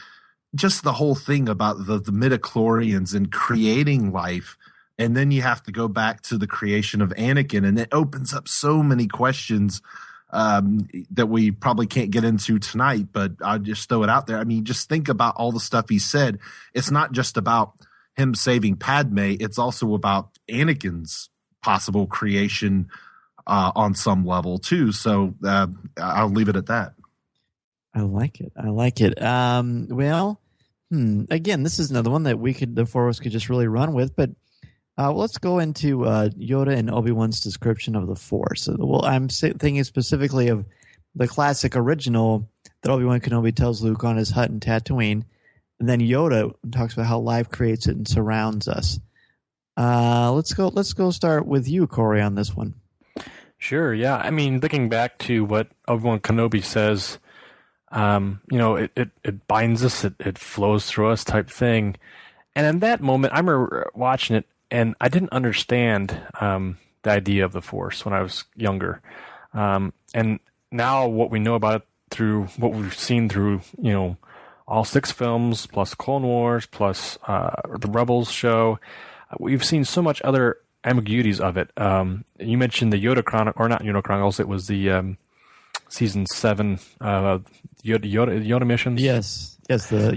just the whole thing about the midichlorians and creating life. And then you have to go back to the creation of Anakin, and it opens up so many questions that we probably can't get into tonight, but I'll just throw it out there. I mean, just think about all the stuff he said. It's not just about him saving Padme. It's also about Anakin's possible creation on some level too. So I'll leave it at that. I like it. Again, this is another one that the four of us could just really run with, but let's go into Yoda and Obi-Wan's description of the Force. I'm thinking specifically of the classic original that Obi-Wan Kenobi tells Luke on his hut in Tatooine, and then Yoda talks about how life creates it and surrounds us. Let's go start with you, Corey, on this one. Sure, yeah. I mean, looking back to what Obi-Wan Kenobi says, it binds us, it flows through us type thing. And in that moment, I remember watching it, and I didn't understand the idea of the Force when I was younger. And now what we know about it through what we've seen through, all 6 films, plus Clone Wars, plus the Rebels show, we've seen so much other ambiguities of it. You mentioned the Yoda Chronicles, or not Yoda Chronicles, it was the season 7 Yoda missions. Yes, the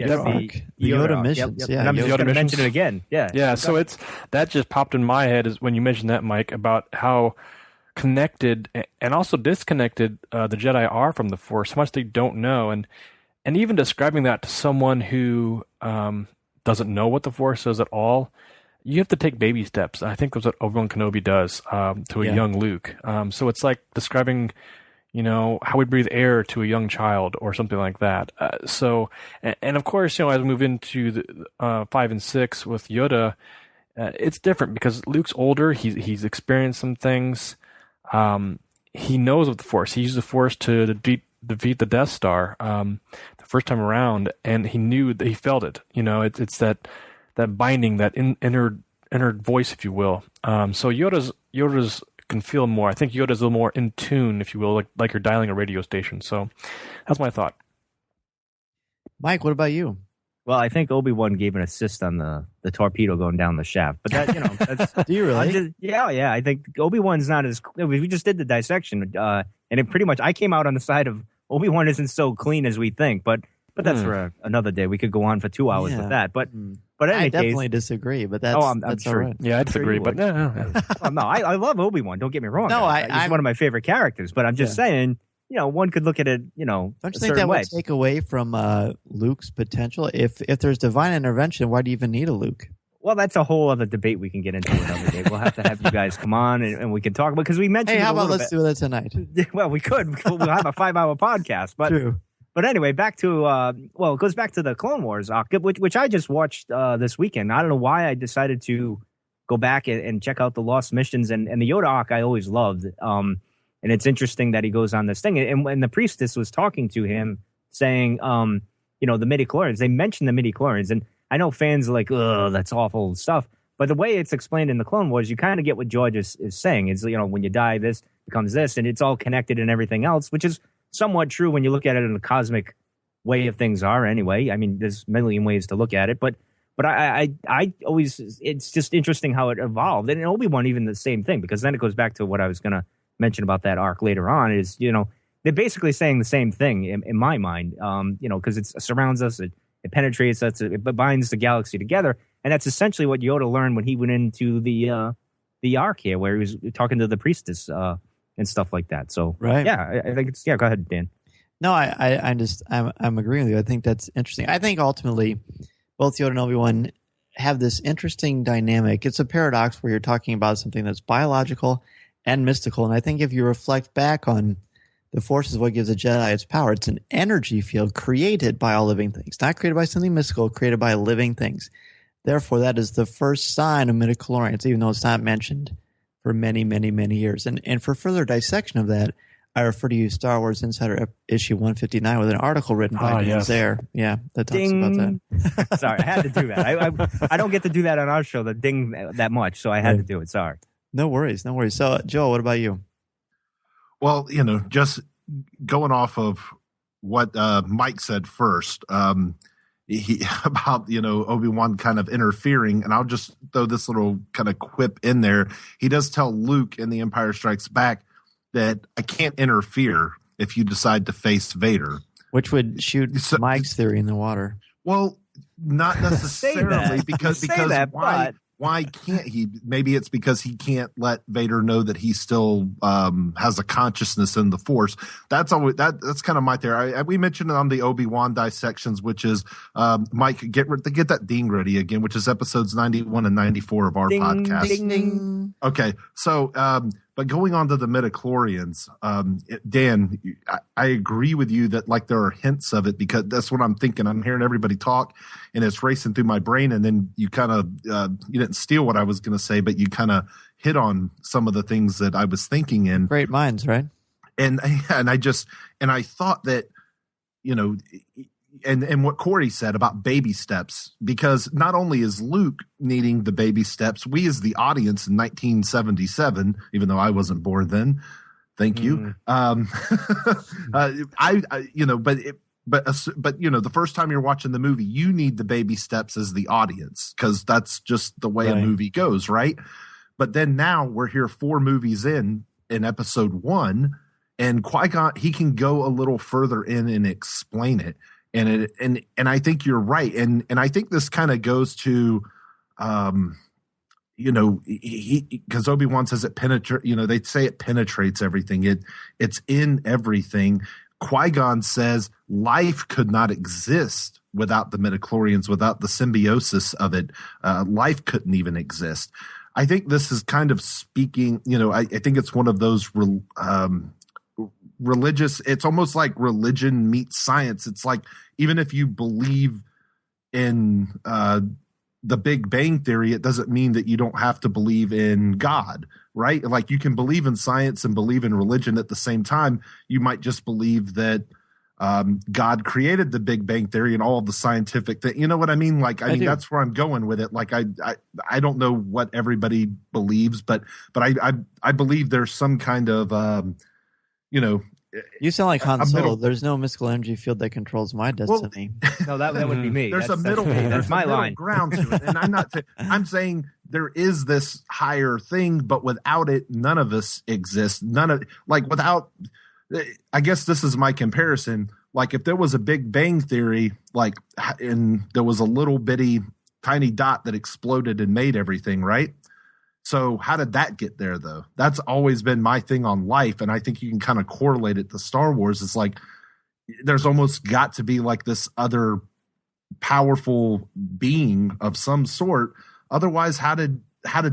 Yoda missions. Yep. And I'm just going to mention it again. Yeah. So that just popped in my head is when you mentioned that, Mike, about how connected and also disconnected the Jedi are from the Force, how much they don't know, and even describing that to someone who doesn't know what the Force is at all. You have to take baby steps. I think that's what Obi-Wan Kenobi does to a young Luke. So it's like describing, how we breathe air to a young child or something like that. And of course, as we move into the 5 and 6 with Yoda, it's different because Luke's older. He's experienced some things. He knows of the Force. He used the Force to defeat the Death Star the first time around, and he knew that he felt it. It's that binding, that inner voice, if you will. So Yoda's can feel more. I think Yoda's a little more in tune, if you will, like you're dialing a radio station. So that's my thought. Mike, what about you? Well, I think Obi-Wan gave an assist on the torpedo going down the shaft. But that, that's... Do you really? Yeah. I think Obi-Wan's not as... We just did the dissection, and it pretty much... I came out on the side of Obi-Wan isn't so clean as we think, but that's for another day. We could go on for 2 hours with that. But I definitely disagree, but that's, I'm sure. Right. Yeah, I disagree, but no. No, I love Obi-Wan. Don't get me wrong. No, he's one of my favorite characters, but I'm just saying, one could look at it, Don't you think that would take away from Luke's potential? If there's divine intervention, why do you even need a Luke? Well, that's a whole other debate we can get into another day. We'll have to have you guys come on and we can talk about, because we mentioned. Hey, how about let's do that tonight? Well, we could. We'll have a 5-hour podcast, but. True. But anyway, back to it goes back to the Clone Wars, which I just watched this weekend. I don't know why I decided to go back and check out the Lost Missions and the Yoda arc. I always loved, and it's interesting that he goes on this thing. And when the priestess was talking to him, saying, the midichlorians, they mentioned the midichlorians, and I know fans are like, ugh, that's awful stuff. But the way it's explained in the Clone Wars, you kind of get what George is saying. Is when you die, this becomes this, and it's all connected and everything else, which is somewhat true when you look at it in the cosmic way of things are anyway. I mean, there's a million ways to look at it, but I always, it's just interesting how it evolved. And in Obi-Wan, even the same thing, because then it goes back to what I was going to mention about that arc later on is, they're basically saying the same thing in my mind, because it surrounds us, it penetrates us, it binds the galaxy together. And that's essentially what Yoda learned when he went into the arc here, where he was talking to the priestess, and stuff like that. So, right. Yeah, I think it's, go ahead, Dan. No, I'm agreeing with you. I think that's interesting. I think ultimately both Yoda and Obi-Wan have this interesting dynamic. It's a paradox where you're talking about something that's biological and mystical. And I think if you reflect back on the Force is what gives a Jedi its power. It's an energy field created by all living things, not created by something mystical, created by living things. Therefore, that is the first sign of midichlorians, even though it's not mentioned for many, many, many years. And for further dissection of that, I refer to you Star Wars Insider issue 159 with an article written by Dan Zaire. Yeah, that talks about that. Sorry, I had to do that. I don't get to do that on our show, the ding that much, so I had to do it. Sorry. No worries. So, Joe, what about you? Well, just going off of what Mike said first, he about Obi-Wan kind of interfering, and I'll just throw this little kind of quip in there. He does tell Luke in The Empire Strikes Back that I can't interfere if you decide to face Vader, which would shoot Mike's theory in the water. Well, not necessarily because why can't he? Maybe it's because he can't let Vader know that he still has a consciousness in the Force. That's always that's kind of my theory. We mentioned it on the Obi-Wan dissections, which is Mike, get that ding ready again, which is episodes 91 and 94 of our podcast. Ding, ding. Okay, so but going on to the midichlorians, Dan, I agree with you that like there are hints of it, because that's what I'm thinking. I'm hearing everybody talk, and it's racing through my brain, and then you kind of you didn't steal what I was going to say, but you kind of hit on some of the things that I was thinking. In great minds, right? And I thought that and what Corey said about baby steps, because not only is Luke needing the baby steps, we as the audience in 1977, even though I wasn't born then, thank you. But the first time you're watching the movie, you need the baby steps as the audience, because that's just the way a movie goes, right? But then now we're here 4 movies in episode 1, And Qui-Gon, he can go a little further in and explain it. And I think you're right. And I think this kind of goes to, because Obi-Wan says it penetrates, they say it penetrates everything. It's in everything. Qui-Gon says life could not exist without the midichlorians, without the symbiosis of it. Life couldn't even exist. I think this is kind of speaking, I think it's one of those religious, it's almost like religion meets science. It's like, even if you believe in the Big Bang Theory, it doesn't mean that you don't have to believe in God, right? Like, you can believe in science and believe in religion at the same time. You might just believe that God created the Big Bang Theory and all of the scientific thing. You know what I mean? Like, I mean, that's where I'm going with it. Like, I don't know what everybody believes, but I believe there's some kind of, you sound like Han Solo. There's no mystical energy field that controls my destiny. No, that would be me. There's a middle ground to it. And I'm saying there is this higher thing, but without it, none of us exist. I guess this is my comparison. Like, if there was a Big Bang Theory, and there was a little bitty tiny dot that exploded and made everything, right? So how did that get there, though? That's always been my thing on life, and I think you can kind of correlate it to Star Wars. It's like there's almost got to be like this other powerful being of some sort. Otherwise, how did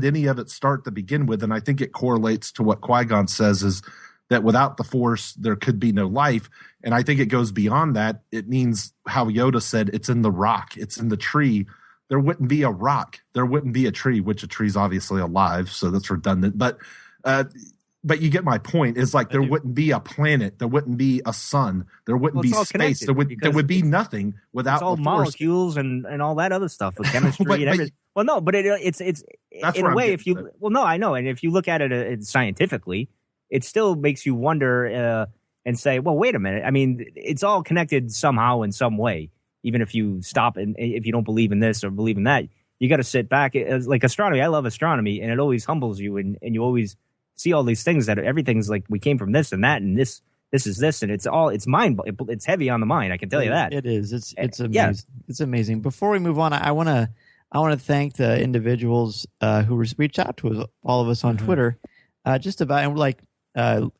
any of it start to begin with? And I think it correlates to what Qui-Gon says, is that without the Force, there could be no life. And I think it goes beyond that. It means how Yoda said, it's in the rock, it's in the tree. There wouldn't be a rock. There wouldn't be a tree, which a tree's obviously alive, so that's redundant. But you get my point. Is like there wouldn't be a planet. There wouldn't be a sun. There wouldn't be space. There would be nothing without it's all the molecules and all that other stuff with chemistry and everything. Well, no, but it's in a way. If you I know, and if you look at it scientifically, it still makes you wonder and say, well, wait a minute. I mean, it's all connected somehow in some way. Even if you stop and if you don't believe in this or believe in that, you got to sit back. Like astronomy, I love astronomy, and it always humbles you, and you always see all these things that everything's like we came from this and that, and this is this, and it's it's heavy on the mind. I can tell you that it is. It's amazing. Yeah. It's amazing. Before we move on, I want to thank the individuals who reached out to us, all of us on Twitter, just about, and we're like.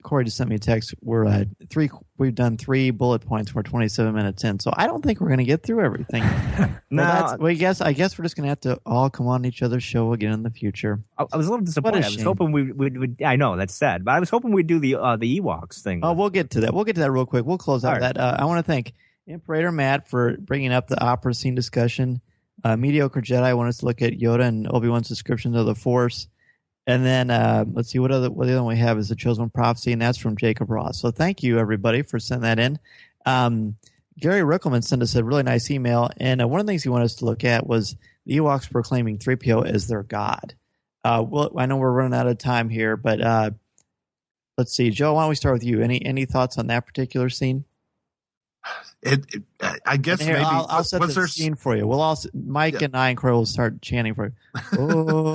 Corey just sent me a text. We've done 3 bullet points. We're 27 minutes in, so I don't think we're going to get through everything. I guess we're just going to have to all come on each other's show again in the future. I was a little disappointed. I was hoping we I know that's sad, but I was hoping we'd do the Ewoks thing. Oh, we'll get to that. We'll get to that real quick. We'll close out that. I want to thank Imperator Matt for bringing up the opera scene discussion. Mediocre Jedi want us to look at Yoda and Obi-Wan's descriptions of the Force. And then let's see, the other one we have is the Chosen One Prophecy, and that's from Jacob Ross. So thank you, everybody, for sending that in. Gary Rickelman sent us a really nice email, and one of the things he wanted us to look at was the Ewoks proclaiming 3PO as their god. Well, I know we're running out of time here, but let's see. Joe, why don't we start with you? Any thoughts on that particular scene? I guess here, maybe I'll set the scene for you. We'll all Mike and I and Corey will start chanting for you. Oh.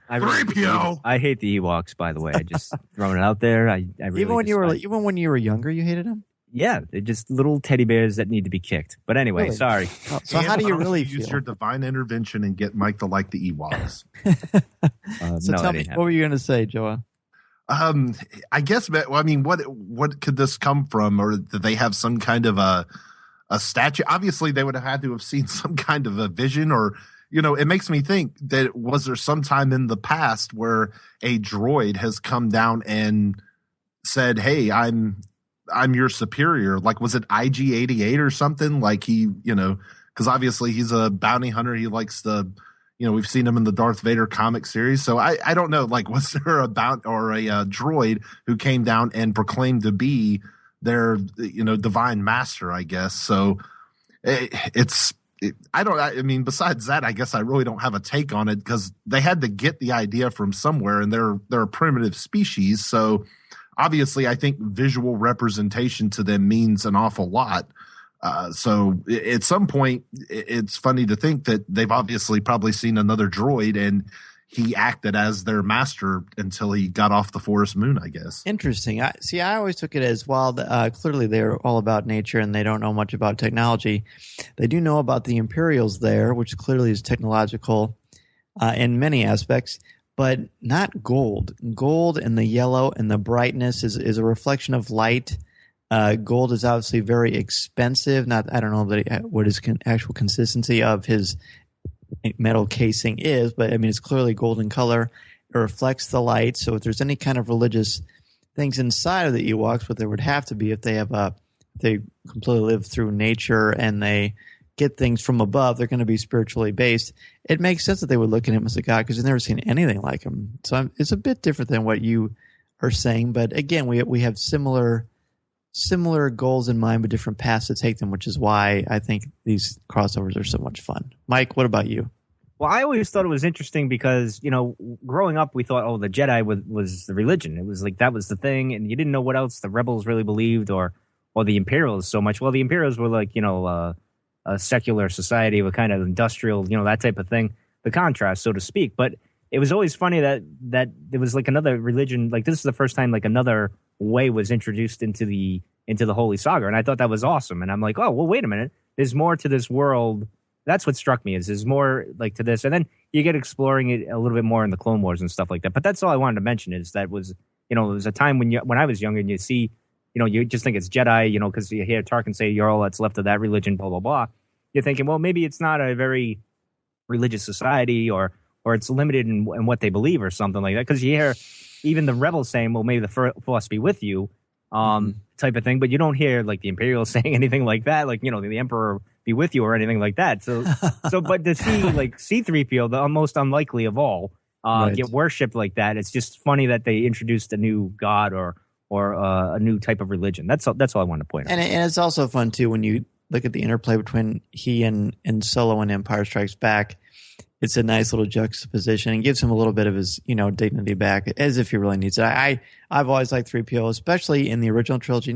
I hate the Ewoks, by the way. I just throwing it out there. I really even when you were younger, you hated them. Yeah, they're just little teddy bears that need to be kicked. But anyway, really? Sorry. So how do you really use your divine intervention and get Mike to like the Ewoks? So tell me, what were you going to say, Joao? I guess. I mean, what could this come from, or did they have some kind of a statue? Obviously, they would have had to have seen some kind of a vision, or. It makes me think that was there some time in the past where a droid has come down and said, "Hey, I'm your superior." Like, was it IG-88 or something? Like because obviously he's a bounty hunter. He likes we've seen him in the Darth Vader comic series. So I don't know. Like, was there a droid who came down and proclaimed to be their divine master? I guess so. I mean, besides that, I guess I really don't have a take on it because they had to get the idea from somewhere, and they're a primitive species. So obviously, I think visual representation to them means an awful lot. So at some point, it's funny to think that they've obviously probably seen another droid, and he acted as their master until he got off the forest moon, I guess. Interesting. I always took it as, well, clearly they're all about nature and they don't know much about technology. They do know about the Imperials there, which clearly is technological in many aspects, but not gold. Gold and the yellow and the brightness is a reflection of light. Gold is obviously very expensive. I don't know what his actual consistency of his metal casing is, but I mean, it's clearly golden color. It reflects the light. So if there's any kind of religious things inside of the Ewoks, what there would have to be if they completely live through nature and they get things from above, they're going to be spiritually based. It makes sense that they would look at him as a god because they've never seen anything like him. So it's a bit different than what you are saying. But again, we have similar goals in mind, but different paths to take them, which is why I think these crossovers are so much fun. Mike, what about you? Well, I always thought it was interesting because, growing up, we thought, the Jedi was the religion. It was like that was the thing, and you didn't know what else the rebels really believed or the Imperials so much. Well, the Imperials were like, a secular society, a kind of industrial, that type of thing, the contrast, so to speak. But it was always funny that there was like another religion, like this is the first time like another way was introduced into the Holy Saga, and I thought that was awesome. And I'm like, oh, well, wait a minute, there's more to this world. That's what struck me is there's more like to this, and then you get exploring it a little bit more in the Clone Wars and stuff like that. But that's all I wanted to mention is that was it was a time when I was younger and you see you just think it's Jedi because you hear Tarkin say you're all that's left of that religion, blah blah blah. You're thinking, well, maybe it's not a very religious society or it's limited in what they believe or something like that. Because you hear even the rebels saying, well, maybe the Force be with you, type of thing. But you don't hear like the Imperials saying anything like that, like, the Emperor be with you or anything like that. So but to see like C-3PO, the most unlikely of all, get worshipped like that, it's just funny that they introduced a new god or a new type of religion. That's all I wanted to point out. And it's also fun, too, when you look at the interplay between he and Solo in Empire Strikes Back. It's a nice little juxtaposition and gives him a little bit of his, dignity back, as if he really needs it. I've always liked 3PO, especially in the original trilogy.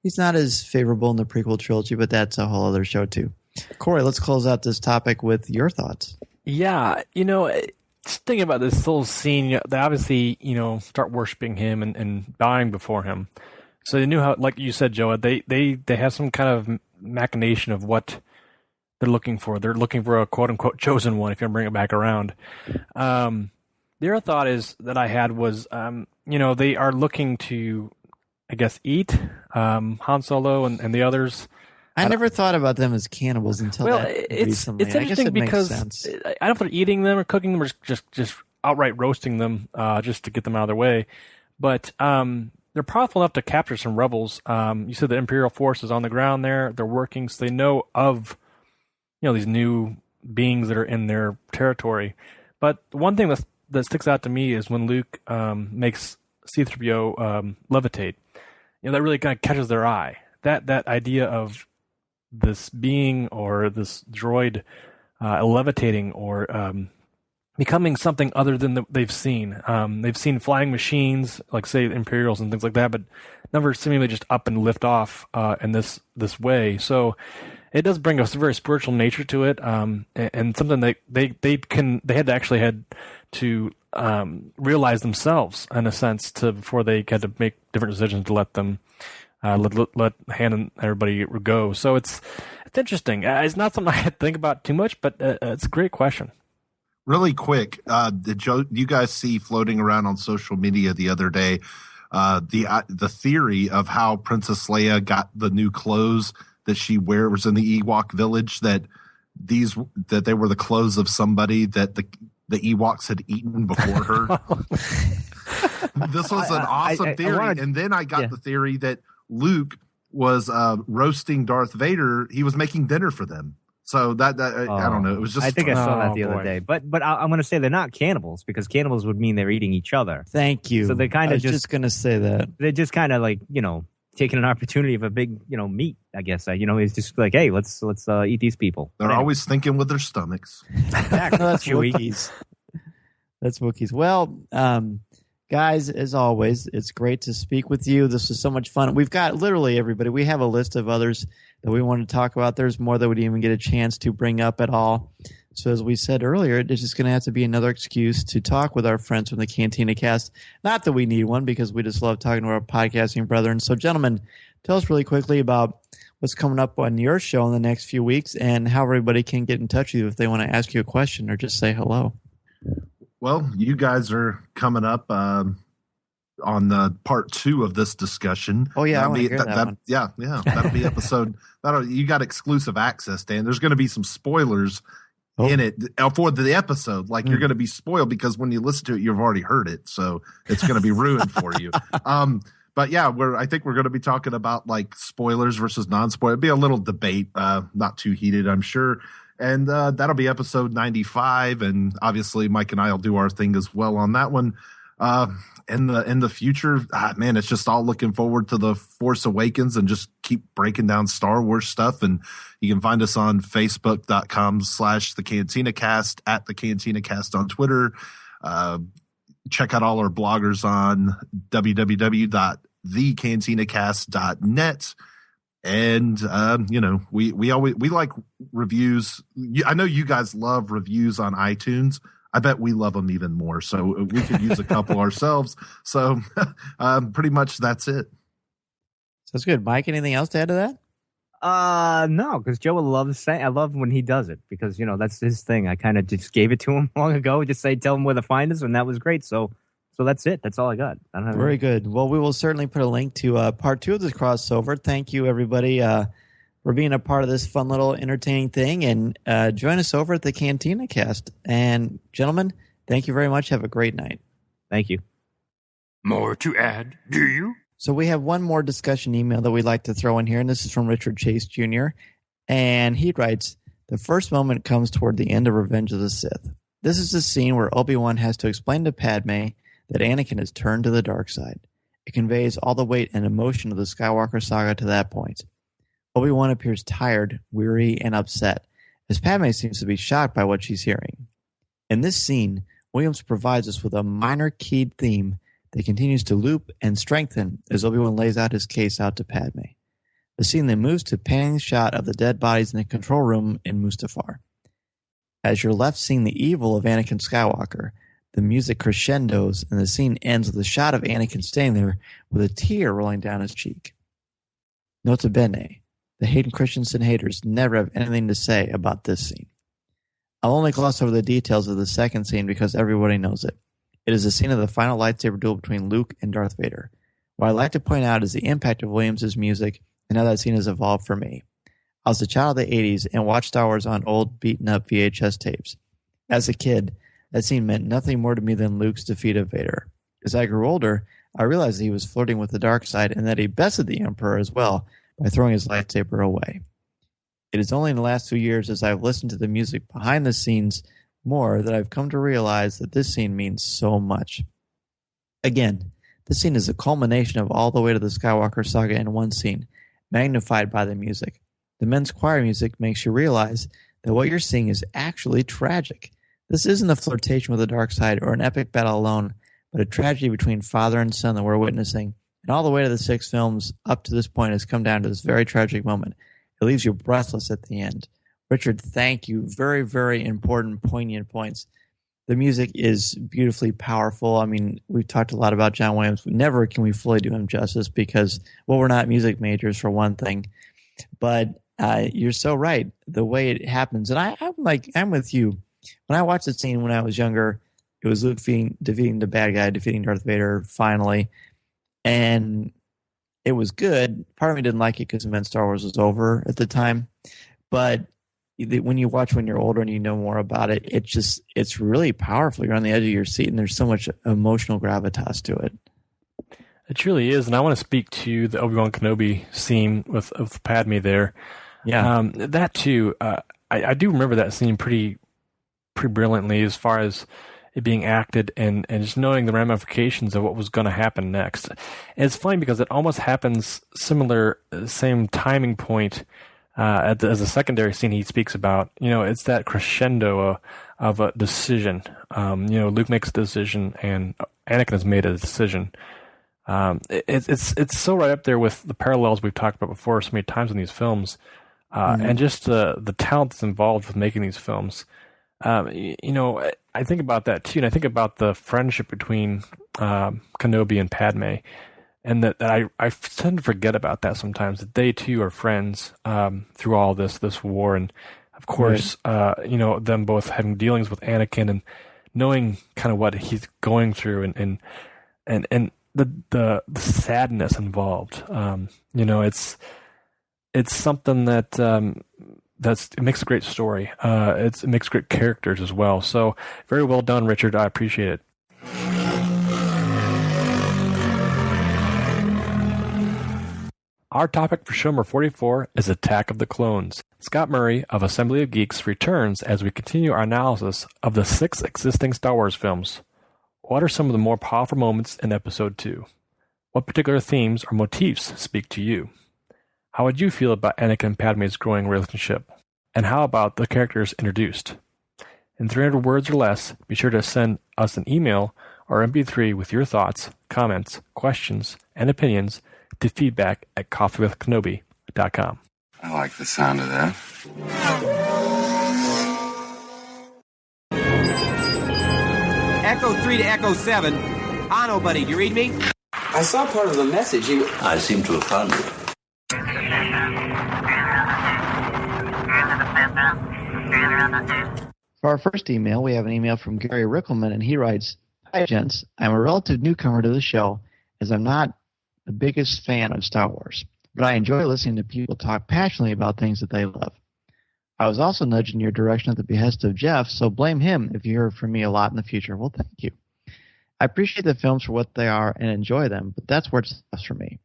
He's not as favorable in the prequel trilogy, but that's a whole other show too. Corey, let's close out this topic with your thoughts. Yeah, just thinking about this whole scene, they obviously, start worshiping him and bowing before him. So they knew how, like you said, Joa, they have some kind of machination of what they're looking for. They're looking for a quote-unquote chosen one, if you bring it back around. The other thought that I had was, they are looking to, I guess, eat Han Solo and the others. I never thought about them as cannibals until recently. It's interesting because I don't know if they're eating them or cooking them or just outright roasting them just to get them out of their way. But they're powerful enough to capture some rebels. You said the Imperial force is on the ground there. They're working, so they know of these new beings that are in their territory. But one thing that sticks out to me is when Luke makes C-3PO levitate. That really kind of catches their eye. That idea of this being or this droid levitating or becoming something other than they've seen. They've seen flying machines, like say Imperials and things like that, but never seemingly just up and lift off in this way. So it does bring a very spiritual nature to it, and something that they had to realize themselves in a sense before they had to make different decisions to let them let Han and everybody go. So it's interesting. It's not something I had to think about too much, but it's a great question. Really quick, did you guys see floating around on social media the other day the theory of how Princess Leia got the new clothes that she wears in the Ewok village, that they were the clothes of somebody that the Ewoks had eaten before her? This was an awesome theory. And then I got the theory that Luke was roasting Darth Vader. He was making dinner for them. So that I don't know. It was just. I think I saw that the other day. But I'm going to say they're not cannibals because cannibals would mean they're eating each other. Thank you. So they kind of just going to say that they're just kind of like taking an opportunity of a big meat. I guess it's just like, hey, let's eat these people. They're always thinking with their stomachs. Exactly. That's Wookiees. That's Wookiees. Well, guys, as always, it's great to speak with you. This was so much fun. We've got literally everybody. We have a list of others that we want to talk about. There's more that we didn't even get a chance to bring up at all. So as we said earlier, it's just going to have to be another excuse to talk with our friends from the Cantina Cast. Not that we need one, because we just love talking to our podcasting brethren. So, gentlemen, tell us really quickly about what's coming up on your show in the next few weeks and how everybody can get in touch with you if they want to ask you a question or just say hello. Well, you guys are coming up on the part 2 of this discussion. Oh, yeah, I want to hear that one. Yeah, that'll be episode. You got exclusive access, Dan. There's going to be some spoilers in it for the episode. Like you're going to be spoiled because when you listen to it, you've already heard it, so it's going to be ruined for you. But yeah, I think we're going to be talking about like spoilers versus non-spoiler. It'll be a little debate, not too heated, I'm sure. And that'll be episode 95, and obviously Mike and I will do our thing as well on that one. In the future, man, it's just all looking forward to The Force Awakens and just keep breaking down Star Wars stuff. And you can find us on Facebook.com/The Cantina Cast, at The Cantina Cast on Twitter. Check out all our bloggers on www.thecantinacast.net. And we like reviews. I know you guys love reviews on iTunes. I bet we love them even more. So we could use a couple ourselves. So pretty much that's it. Sounds good. Mike, anything else to add to that? No, because Joe loves saying. I love when he does it because that's his thing. I kind of just gave it to him long ago. Just tell him where to find us, and that was great. So that's it. That's all I got. I don't have Very good. Well, we will certainly put a link to part 2 of this crossover. Thank you, everybody, for being a part of this fun little entertaining thing. And join us over at the Cantina Cast. And gentlemen, thank you very much. Have a great night. Thank you. More to add, do you? So we have one more discussion email that we'd like to throw in here, and this is from Richard Chase Jr. And he writes, the first moment comes toward the end of Revenge of the Sith. This is the scene where Obi-Wan has to explain to Padme that Anakin has turned to the dark side. It conveys all the weight and emotion of the Skywalker saga to that point. Obi-Wan appears tired, weary, and upset, as Padme seems to be shocked by what she's hearing. In this scene, Williams provides us with a minor keyed theme that continues to loop and strengthen as Obi-Wan lays out his case out to Padme. The scene then moves to a panning shot of the dead bodies in the control room in Mustafar. As you're left seeing the evil of Anakin Skywalker, the music crescendos and the scene ends with a shot of Anakin standing there with a tear rolling down his cheek. Nota bene, the Hayden Christensen haters never have anything to say about this scene. I'll only gloss over the details of the second scene because everybody knows it. It is the scene of the final lightsaber duel between Luke and Darth Vader. What I'd like to point out is the impact of Williams' music and how that scene has evolved for me. I was a child of the 80s and watched Star Wars on old, beaten-up VHS tapes. As a kid, that scene meant nothing more to me than Luke's defeat of Vader. As I grew older, I realized that he was flirting with the dark side and that he bested the Emperor as well by throwing his lightsaber away. It is only in the last 2 years as I've listened to the music behind the scenes more that I've come to realize that this scene means so much. Again, this scene is a culmination of all the weight of the Skywalker saga in one scene, magnified by the music. The men's choir music makes you realize that what you're seeing is actually tragic. This isn't a flirtation with the dark side or an epic battle alone, but a tragedy between father and son that we're witnessing. And all the way to the 6 films up to this point has come down to this very tragic moment. It leaves you breathless at the end. Richard, thank you. Very, very important, poignant points. The music is beautifully powerful. I mean, we've talked a lot about John Williams. Never can we fully do him justice because, well, we're not music majors for one thing. But you're so right. The way it happens. And I'm with you. When I watched the scene when I was younger, it was Luke defeating the bad guy, defeating Darth Vader finally. And it was good. Part of me didn't like it because it meant Star Wars was over at the time. But when you watch when you're older and you know more about it, it's really powerful. You're on the edge of your seat, and there's so much emotional gravitas to it. It truly is, and I want to speak to the Obi-Wan Kenobi scene with Padme there. Yeah, that too. I do remember that scene pretty brilliantly as far as it being acted and just knowing the ramifications of what was going to happen next. And it's funny because it almost happens similar, same timing point as a secondary scene he speaks about. It's that crescendo of a decision. Luke makes a decision and Anakin has made a decision. It's so right up there with the parallels we've talked about before so many times in these films, and just the talent that's involved with making these films. I think about that too, and I think about the friendship between Kenobi and Padme, and that I tend to forget about that sometimes. That they too are friends through all this war, and of course, them both having dealings with Anakin and knowing kind of what he's going through, and the sadness involved. It's something that it makes a great story. It makes great characters as well. So very well done, Richard. I appreciate it. Our topic for show number 44 is Attack of the Clones. Scott Murray of Assembly of Geeks returns as we continue our analysis of the 6 existing Star Wars films. What are some of the more powerful moments in Episode 2? What particular themes or motifs speak to you? How would you feel about Anakin and Padme's growing relationship? And how about the characters introduced? In 300 words or less, be sure to send us an email or MP3 with your thoughts, comments, questions, and opinions to feedback@coffeewithkenobi.com. I like the sound of that. Echo 3 to Echo 7. Ano, buddy, do you read me? I saw part of the message. I seem to have found it. For our first email, we have an email from Gary Rickelman, and he writes, "Hi, gents. I'm a relative newcomer to the show, as I'm not the biggest fan of Star Wars, but I enjoy listening to people talk passionately about things that they love. I was also nudged in your direction at the behest of Jeff, so blame him if you hear from me a lot in the future." Well, thank you. I appreciate the films for what they are and enjoy them, but that's where it stops for me.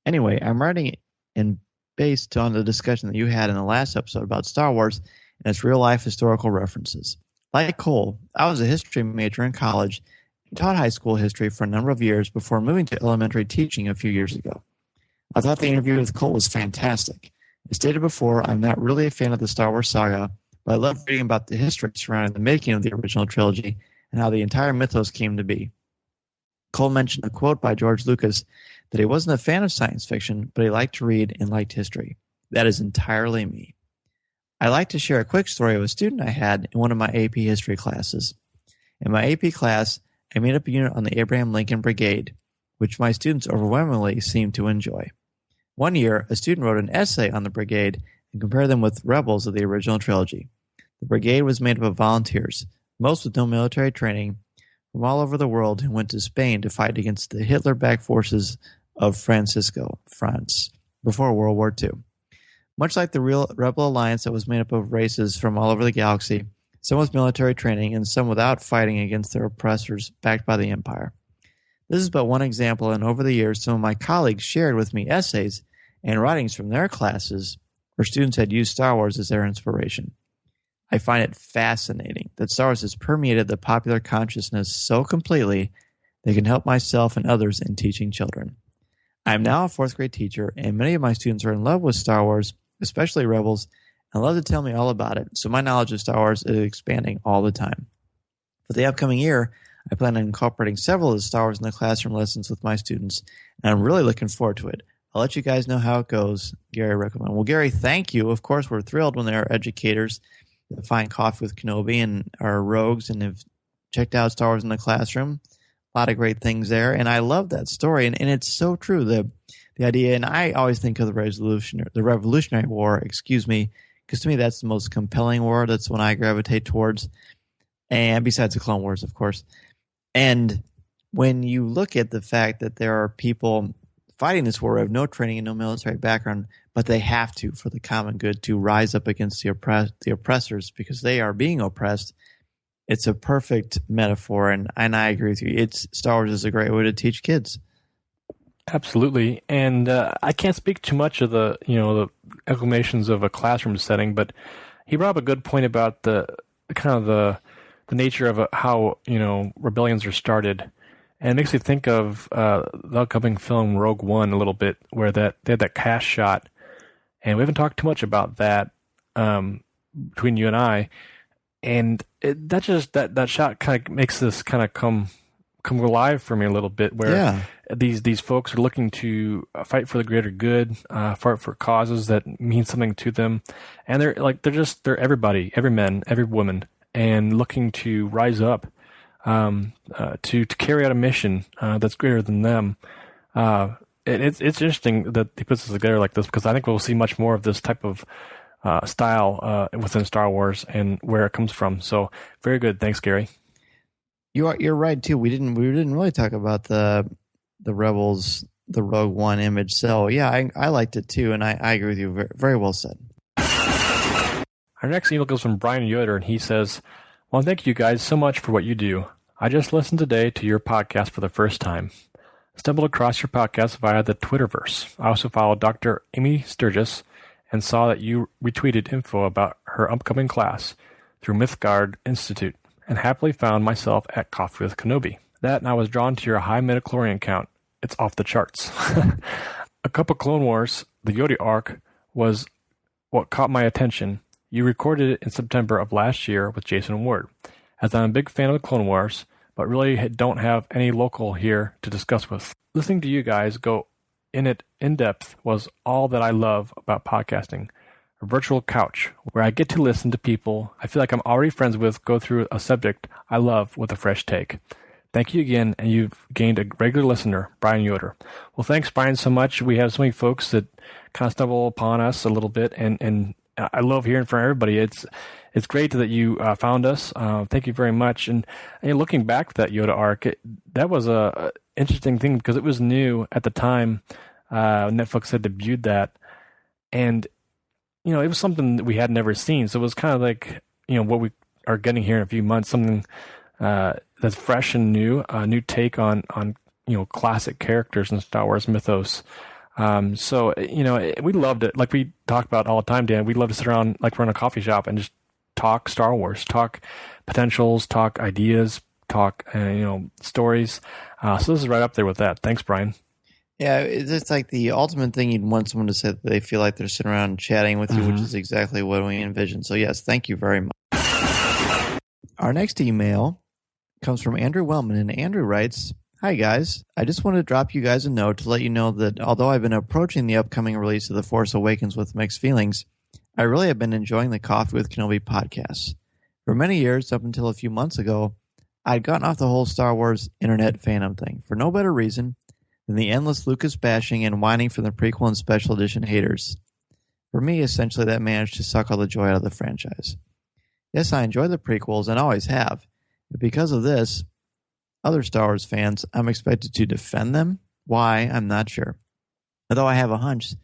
Anyway, I'm writing in based on the discussion that you had in the last episode about Star Wars and its real-life historical references. Like Cole, I was a history major in college and taught high school history for a number of years before moving to elementary teaching a few years ago. I thought the interview with Cole was fantastic. As stated before, I'm not really a fan of the Star Wars saga, but I love reading about the history surrounding the making of the original trilogy and how the entire mythos came to be. Cole mentioned a quote by George Lucas that he wasn't a fan of science fiction, but he liked to read and liked history. That is entirely me. I like to share a quick story of a student I had in one of my AP history classes. In my AP class, I made up a unit on the Abraham Lincoln Brigade, which my students overwhelmingly seemed to enjoy. One year, a student wrote an essay on the brigade and compared them with rebels of the original trilogy. The brigade was made up of volunteers, most with no military training, from all over the world who went to Spain to fight against the Hitler-backed forces of Francisco, France, before World War II. Much like the real Rebel Alliance that was made up of races from all over the galaxy, some with military training and some without fighting against their oppressors backed by the Empire. This is but one example, and over the years, some of my colleagues shared with me essays and writings from their classes where students had used Star Wars as their inspiration. I find it fascinating that Star Wars has permeated the popular consciousness so completely that it can help myself and others in teaching children. I am now a 4th grade teacher, and many of my students are in love with Star Wars, especially Rebels, and love to tell me all about it, so my knowledge of Star Wars is expanding all the time. For the upcoming year, I plan on incorporating several of the Star Wars in the classroom lessons with my students, and I'm really looking forward to it. I'll let you guys know how it goes. Gary Rickelman. Well, Gary, thank you. Of course, we're thrilled when there are educators that find Coffee with Kenobi and are rogues and have checked out Star Wars in the classroom. A lot of great things there, and I love that story, and it's so true. The idea, and I always think of the Revolutionary War, because to me that's the most compelling war. That's one I gravitate towards, and besides the Clone Wars, of course. And when you look at the fact that there are people fighting this war who have no training and no military background, but they have to, for the common good, to rise up against the oppressors because they are being oppressed, it's a perfect metaphor, and I agree with you. Star Wars is a great way to teach kids. Absolutely, and I can't speak too much of the acclamations of a classroom setting, but he brought up a good point about the nature of how rebellions are started, and it makes me think of the upcoming film Rogue One a little bit, where they had that cast shot, and we haven't talked too much about that between you and I, and that shot kind of makes this kind of come alive for me a little bit, where these folks are looking to fight for the greater good, fight for causes that mean something to them, and they're everybody, every man, every woman, and looking to rise up to carry out a mission that's greater than them. It's interesting that he puts this together like this, because I think we'll see much more of this type of style within Star Wars and where it comes from. So very good. Thanks, Gary. You're right too. We didn't really talk about the Rebels, the Rogue One image. So yeah, I liked it too, and I agree with you. Very, very well said. Our next email goes from Brian Yoder, and he says, "Well, thank you guys so much for what you do. I just listened today to your podcast for the first time. Stumbled across your podcast via the Twitterverse. I also followed Dr. Amy Sturgis and saw that you retweeted info about her upcoming class through Mythgard Institute, and happily found myself at Coffee with Kenobi. That, and I was drawn to your high midichlorian count. It's off the charts. A couple Clone Wars, the Yoda arc, was what caught my attention. You recorded it in September of last year with Jason Ward. As I'm a big fan of the Clone Wars, but really don't have any local here to discuss with. Listening to you guys go in depth was all that I love about podcasting. A virtual couch where I get to listen to people I feel like I'm already friends with go through a subject I love with a fresh take. Thank you again, and you've gained a regular listener, Brian Yoder." Well, thanks, Brian, so much. We have so many folks that kind of stumble upon us a little bit, and I love hearing from everybody. It's great that you found us. Thank you very much. And looking back to that Yoda arc, that was a interesting thing because it was new at the time. Netflix had debuted that, and it was something that we had never seen. So it was kind of like what we are getting here in a few months, something that's fresh and new, a new take on classic characters in Star Wars mythos. So we loved it. Like we talk about all the time, Dan. We love to sit around like we're in a coffee shop and just talk Star Wars, talk potentials, talk ideas, talk stories. So this is right up there with that. Thanks, Brian. Yeah, it's like the ultimate thing you'd want someone to say that they feel like they're sitting around chatting with you, which is exactly what we envision. So yes, thank you very much. Our next email comes from Andrew Wellman, and Andrew writes, "Hi guys, I just wanted to drop you guys a note to let you know that although I've been approaching the upcoming release of The Force Awakens with mixed feelings, I really have been enjoying the Coffee with Kenobi podcast. For many years, up until a few months ago, I'd gotten off the whole Star Wars internet fandom thing for no better reason than the endless Lucas bashing and whining from the prequel and special edition haters. For me, essentially, that managed to suck all the joy out of the franchise. Yes, I enjoy the prequels and always have, but because of this, other Star Wars fans, I'm expected to defend them? Why, I'm not sure. Although I have a hunch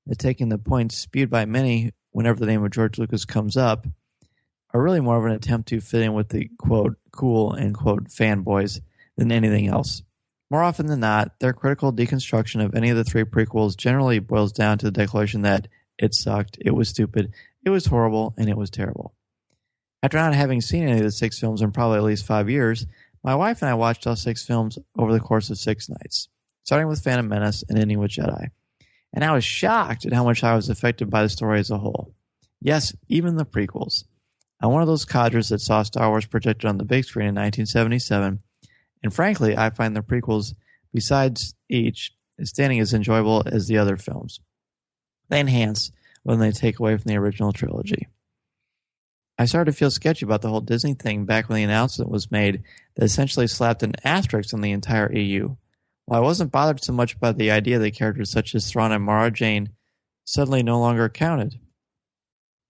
that taking the points spewed by many whenever the name of George Lucas comes up are really more of an attempt to fit in with the, quote, cool, end quote, fanboys than anything else. More often than not, their critical deconstruction of any of the three prequels generally boils down to the declaration that it sucked, it was stupid, it was horrible, and it was terrible. After not having seen any of the 6 films in probably at least 5 years, my wife and I watched all 6 films over the course of 6 nights, starting with Phantom Menace and ending with Jedi. And I was shocked at how much I was affected by the story as a whole. Yes, even the prequels. I'm one of those codgers that saw Star Wars projected on the big screen in 1977, and frankly, I find the prequels, besides each, standing as enjoyable as the other films. They enhance when they take away from the original trilogy. I started to feel sketchy about the whole Disney thing back when the announcement was made that essentially slapped an asterisk on the entire EU. While I wasn't bothered so much by the idea that characters such as Thrawn and Mara Jade suddenly no longer counted,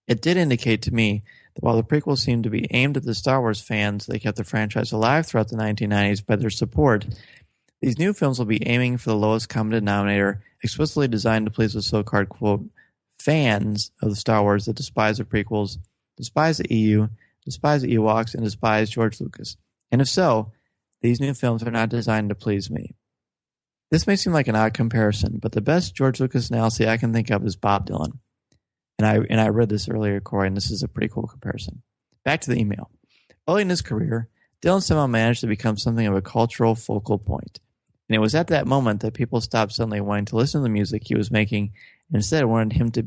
it did indicate to me that while the prequels seemed to be aimed at the Star Wars fans, they kept the franchise alive throughout the 1990s by their support. These new films will be aiming for the lowest common denominator, explicitly designed to please the so-called, quote, fans of the Star Wars that despise the prequels, despise the EU, despise the Ewoks, and despise George Lucas. And if so, these new films are not designed to please me. This may seem like an odd comparison, but the best George Lucas analogy I can think of is Bob Dylan. And I read this earlier, Corey, and this is a pretty cool comparison. Back to the email. Early in his career, Dylan somehow managed to become something of a cultural focal point. And it was at that moment that people stopped suddenly wanting to listen to the music he was making and instead wanted him to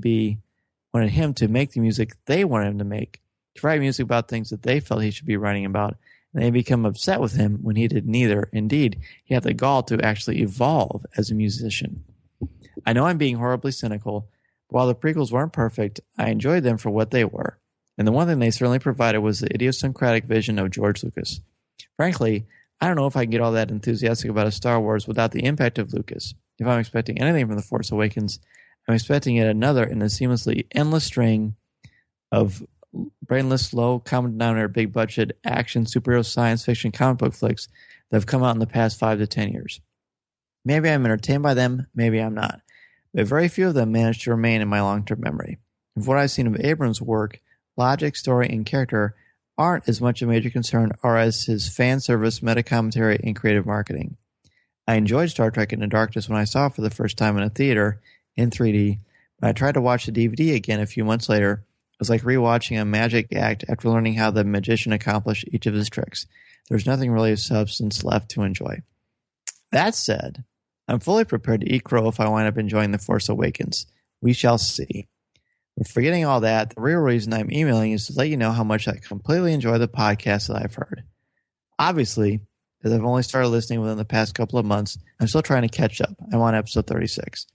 make the music they wanted him to make, to write music about things that they felt he should be writing about, and they become upset with him when he did neither. Indeed, he had the gall to actually evolve as a musician. I know I'm being horribly cynical, but while the prequels weren't perfect, I enjoyed them for what they were. And the one thing they certainly provided was the idiosyncratic vision of George Lucas. Frankly, I don't know if I can get all that enthusiastic about a Star Wars without the impact of Lucas. If I'm expecting anything from The Force Awakens, I'm expecting yet another in a seamlessly endless string of brainless, low, common denominator, big budget, action, superhero, science fiction, comic book flicks that have come out in the past 5 to 10 years. Maybe I'm entertained by them, maybe I'm not. But very few of them manage to remain in my long-term memory. From what I've seen of Abrams' work, logic, story, and character aren't as much a major concern as his fan service, meta commentary, and creative marketing. I enjoyed Star Trek Into Darkness when I saw it for the first time in a theater in 3D, but I tried to watch the DVD again a few months later. It was like rewatching a magic act after learning how the magician accomplished each of his tricks. There's nothing really of substance left to enjoy. That said, I'm fully prepared to eat crow if I wind up enjoying The Force Awakens. We shall see. But forgetting all that, the real reason I'm emailing is to let you know how much I completely enjoy the podcast that I've heard. Obviously, as I've only started listening within the past couple of months, I'm still trying to catch up. I'm on episode 36.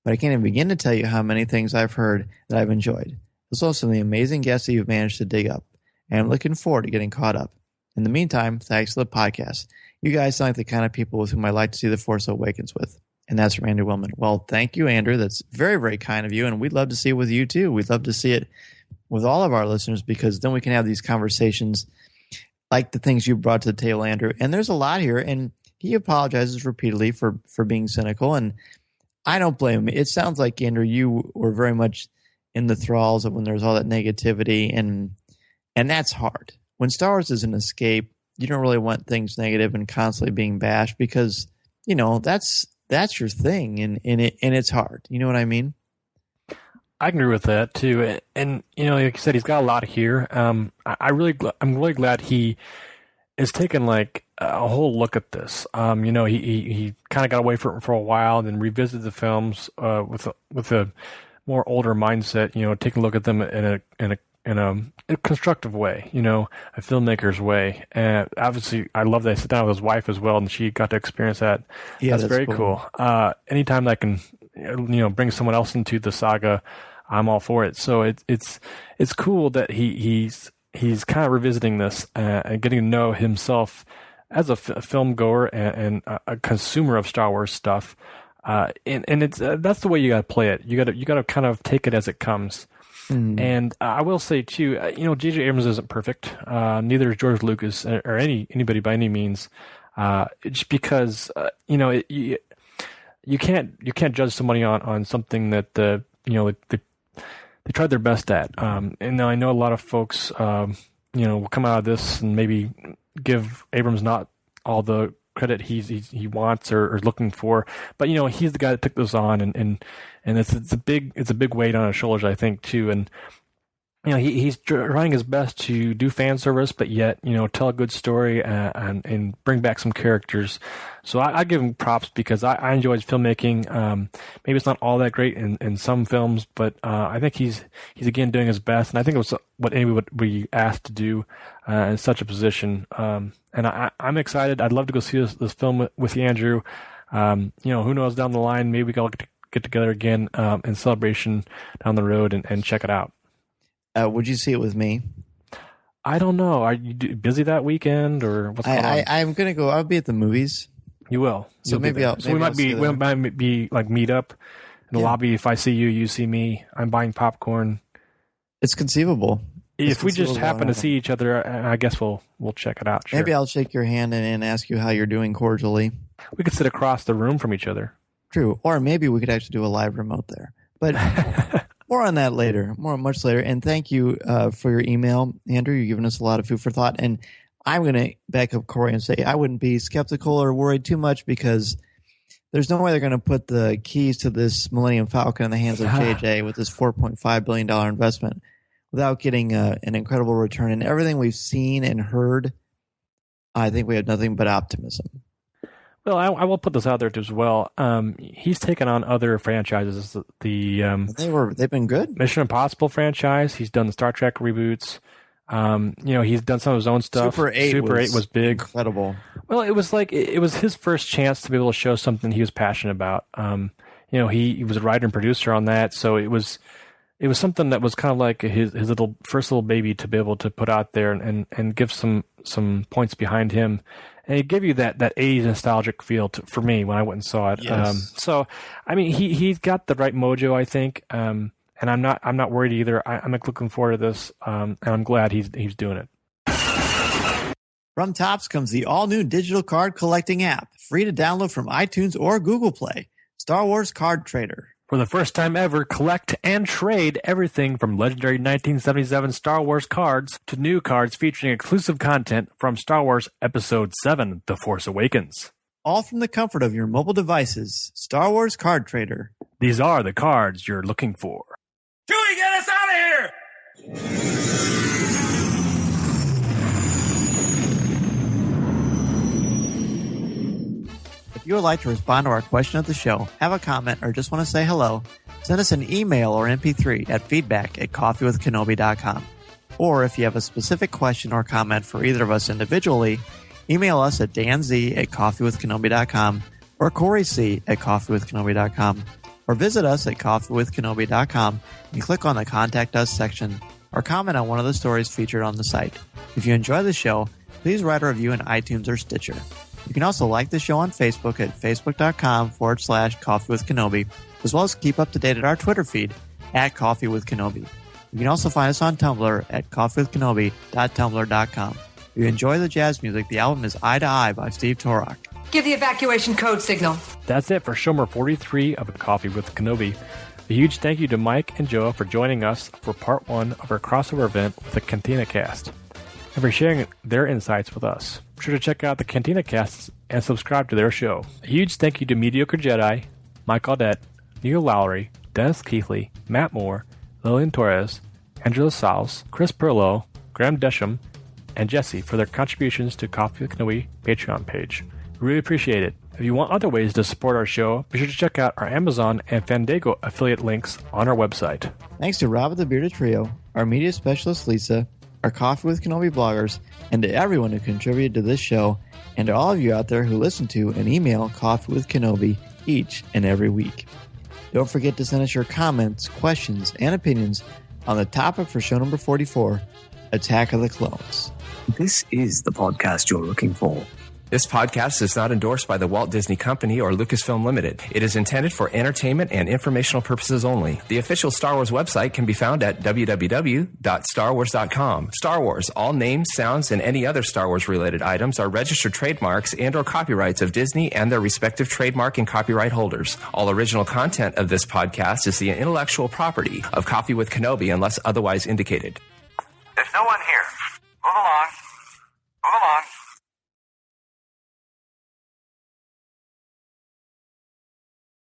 But I can't even begin to tell you how many things I've heard that I've enjoyed. There's also some of the amazing guests that you've managed to dig up, and I'm looking forward to getting caught up. In the meantime, thanks to the podcast. You guys sound like the kind of people with whom I like to see The Force Awakens with. And that's from Andrew Willman. Well, thank you, Andrew. That's very, very kind of you, and we'd love to see it with you, too. We'd love to see it with all of our listeners, because then we can have these conversations like the things you brought to the table, Andrew. And there's a lot here, and he apologizes repeatedly for being cynical, and I don't blame him. It sounds like, Andrew, you were very much in the thralls of when there's all that negativity, and that's hard. When Star Wars is an escape, you don't really want things negative and constantly being bashed, because, you know, that's your thing, and it's hard. You know what I mean? I agree with that too, and you know, like you said, he's got a lot here. I'm really glad he is taking like a whole look at this. You know, he kind of got away from it for a while, and then revisited the films with a more older mindset. You know, taking a look at them in a constructive way. You know, a filmmaker's way. And obviously, I love that I sit down with his wife as well, and she got to experience that. Yeah, that's very cool. Anytime that I can, you know, bring someone else into the saga, I'm all for it. So it's cool that he's kind of revisiting this and getting to know himself as a film goer and a consumer of Star Wars stuff. And it's that's the way you got to play it. You got to kind of take it as it comes. Mm. And I will say too, you know, J.J. Abrams isn't perfect. Neither is George Lucas or anybody by any means. Just because you know, you can't judge somebody on something that you know they tried their best at. And I know a lot of folks you know, will come out of this and maybe give Abrams not all the credit he wants or is looking for, but you know, he's the guy that took this on, and it's a big weight on his shoulders, I think, too. And you know, he's trying his best to do fan service, but yet, you know, tell a good story and bring back some characters. So I give him props because I enjoy his filmmaking. Maybe it's not all that great in some films, but I think he's again doing his best, and I think it was what anybody would be asked to do in such a position. And I'm excited. I'd love to go see this film with you, Andrew. You know, who knows, down the line, maybe we'll get together again in celebration down the road and check it out. Would you see it with me? I don't know. Are you busy that weekend, or what's going on? I'm gonna go. I'll be at the movies. You will. So maybe we might be like meet up in the lobby. If I see you, you see me. I'm buying popcorn. It's conceivable. If we just happen to see each other, I guess we'll check it out. Sure. Maybe I'll shake your hand and ask you how you're doing cordially. We could sit across the room from each other. True. Or maybe we could actually do a live remote there. But more on that later, much later. And thank you for your email, Andrew. You've given us a lot of food for thought. And I'm going to back up Corey and say I wouldn't be skeptical or worried too much, because there's no way they're going to put the keys to this Millennium Falcon in the hands of JJ with this $4.5 billion investment without getting an incredible return. And everything we've seen and heard, I think we have nothing but optimism. Well, I will put this out there too as well. He's taken on other franchises. They've been good. Mission Impossible franchise. He's done the Star Trek reboots. You know, he's done some of his own stuff. Super 8 was big, incredible. Well, it was like it was his first chance to be able to show something he was passionate about. You know, he was a writer and producer on that, so it was it was something that was kind of like his first little baby to be able to put out there and give some points behind him. And it gave you that 80s nostalgic feel for me when I went and saw it. Yes. So, I mean, he's got the right mojo, I think. And I'm not worried either. I'm looking forward to this. And I'm glad he's doing it. From Topps comes the all-new digital card collecting app, free to download from iTunes or Google Play. Star Wars Card Trader. For the first time ever, collect and trade everything from legendary 1977 Star Wars cards to new cards featuring exclusive content from Star Wars Episode 7, The Force Awakens. All from the comfort of your mobile devices. Star Wars Card Trader. These are the cards you're looking for. Chewie, get us out of here! If you would like to respond to our question of the show, have a comment, or just want to say hello, send us an email or MP3 at feedback@coffeewithkenobi.com. Or if you have a specific question or comment for either of us individually, email us at danz@coffeewithkenobi.com or coryc@coffeewithkenobi.com, or visit us at coffeewithkenobi.com and click on the Contact Us section, or comment on one of the stories featured on the site. If you enjoy the show, please write a review in iTunes or Stitcher. You can also like the show on Facebook at facebook.com/coffeewithkenobi, as well as keep up to date at our Twitter feed at Coffee with Kenobi. You can also find us on Tumblr at coffeewithkenobi.tumblr.com. If you enjoy the jazz music, the album is Eye to Eye by Steve Torok. Give the evacuation code signal. That's it for show number 43 of Coffee with Kenobi. A huge thank you to Mike and Joao for joining us for part 1 of our crossover event with the Cantina Cast, and for sharing their insights with us. Be sure to check out the Cantina Casts and subscribe to their show. A huge thank you to Mediocre Jedi, Mike Audette, Neil Lowry, Dennis Keithley, Matt Moore, Lillian Torres, Angela Sals, Chris Perlow, Graham Desham, and Jesse for their contributions to Coffee with Kenobi Patreon page. We really appreciate it. If you want other ways to support our show, be sure to check out our Amazon and Fandango affiliate links on our website. Thanks to Rob of the Bearded Trio, our media specialist Lisa, our Coffee with Kenobi bloggers, and to everyone who contributed to this show, and to all of you out there who listen to and email Coffee with Kenobi each and every week. Don't forget to send us your comments, questions, and opinions on the topic for show number 44, Attack of the Clones. This is the podcast you're looking for. This podcast is not endorsed by the Walt Disney Company or Lucasfilm Limited. It is intended for entertainment and informational purposes only. The official Star Wars website can be found at www.starwars.com. Star Wars, all names, sounds, and any other Star Wars-related items are registered trademarks and or copyrights of Disney and their respective trademark and copyright holders. All original content of this podcast is the intellectual property of Coffee with Kenobi unless otherwise indicated. There's no one here. Move along. Move along.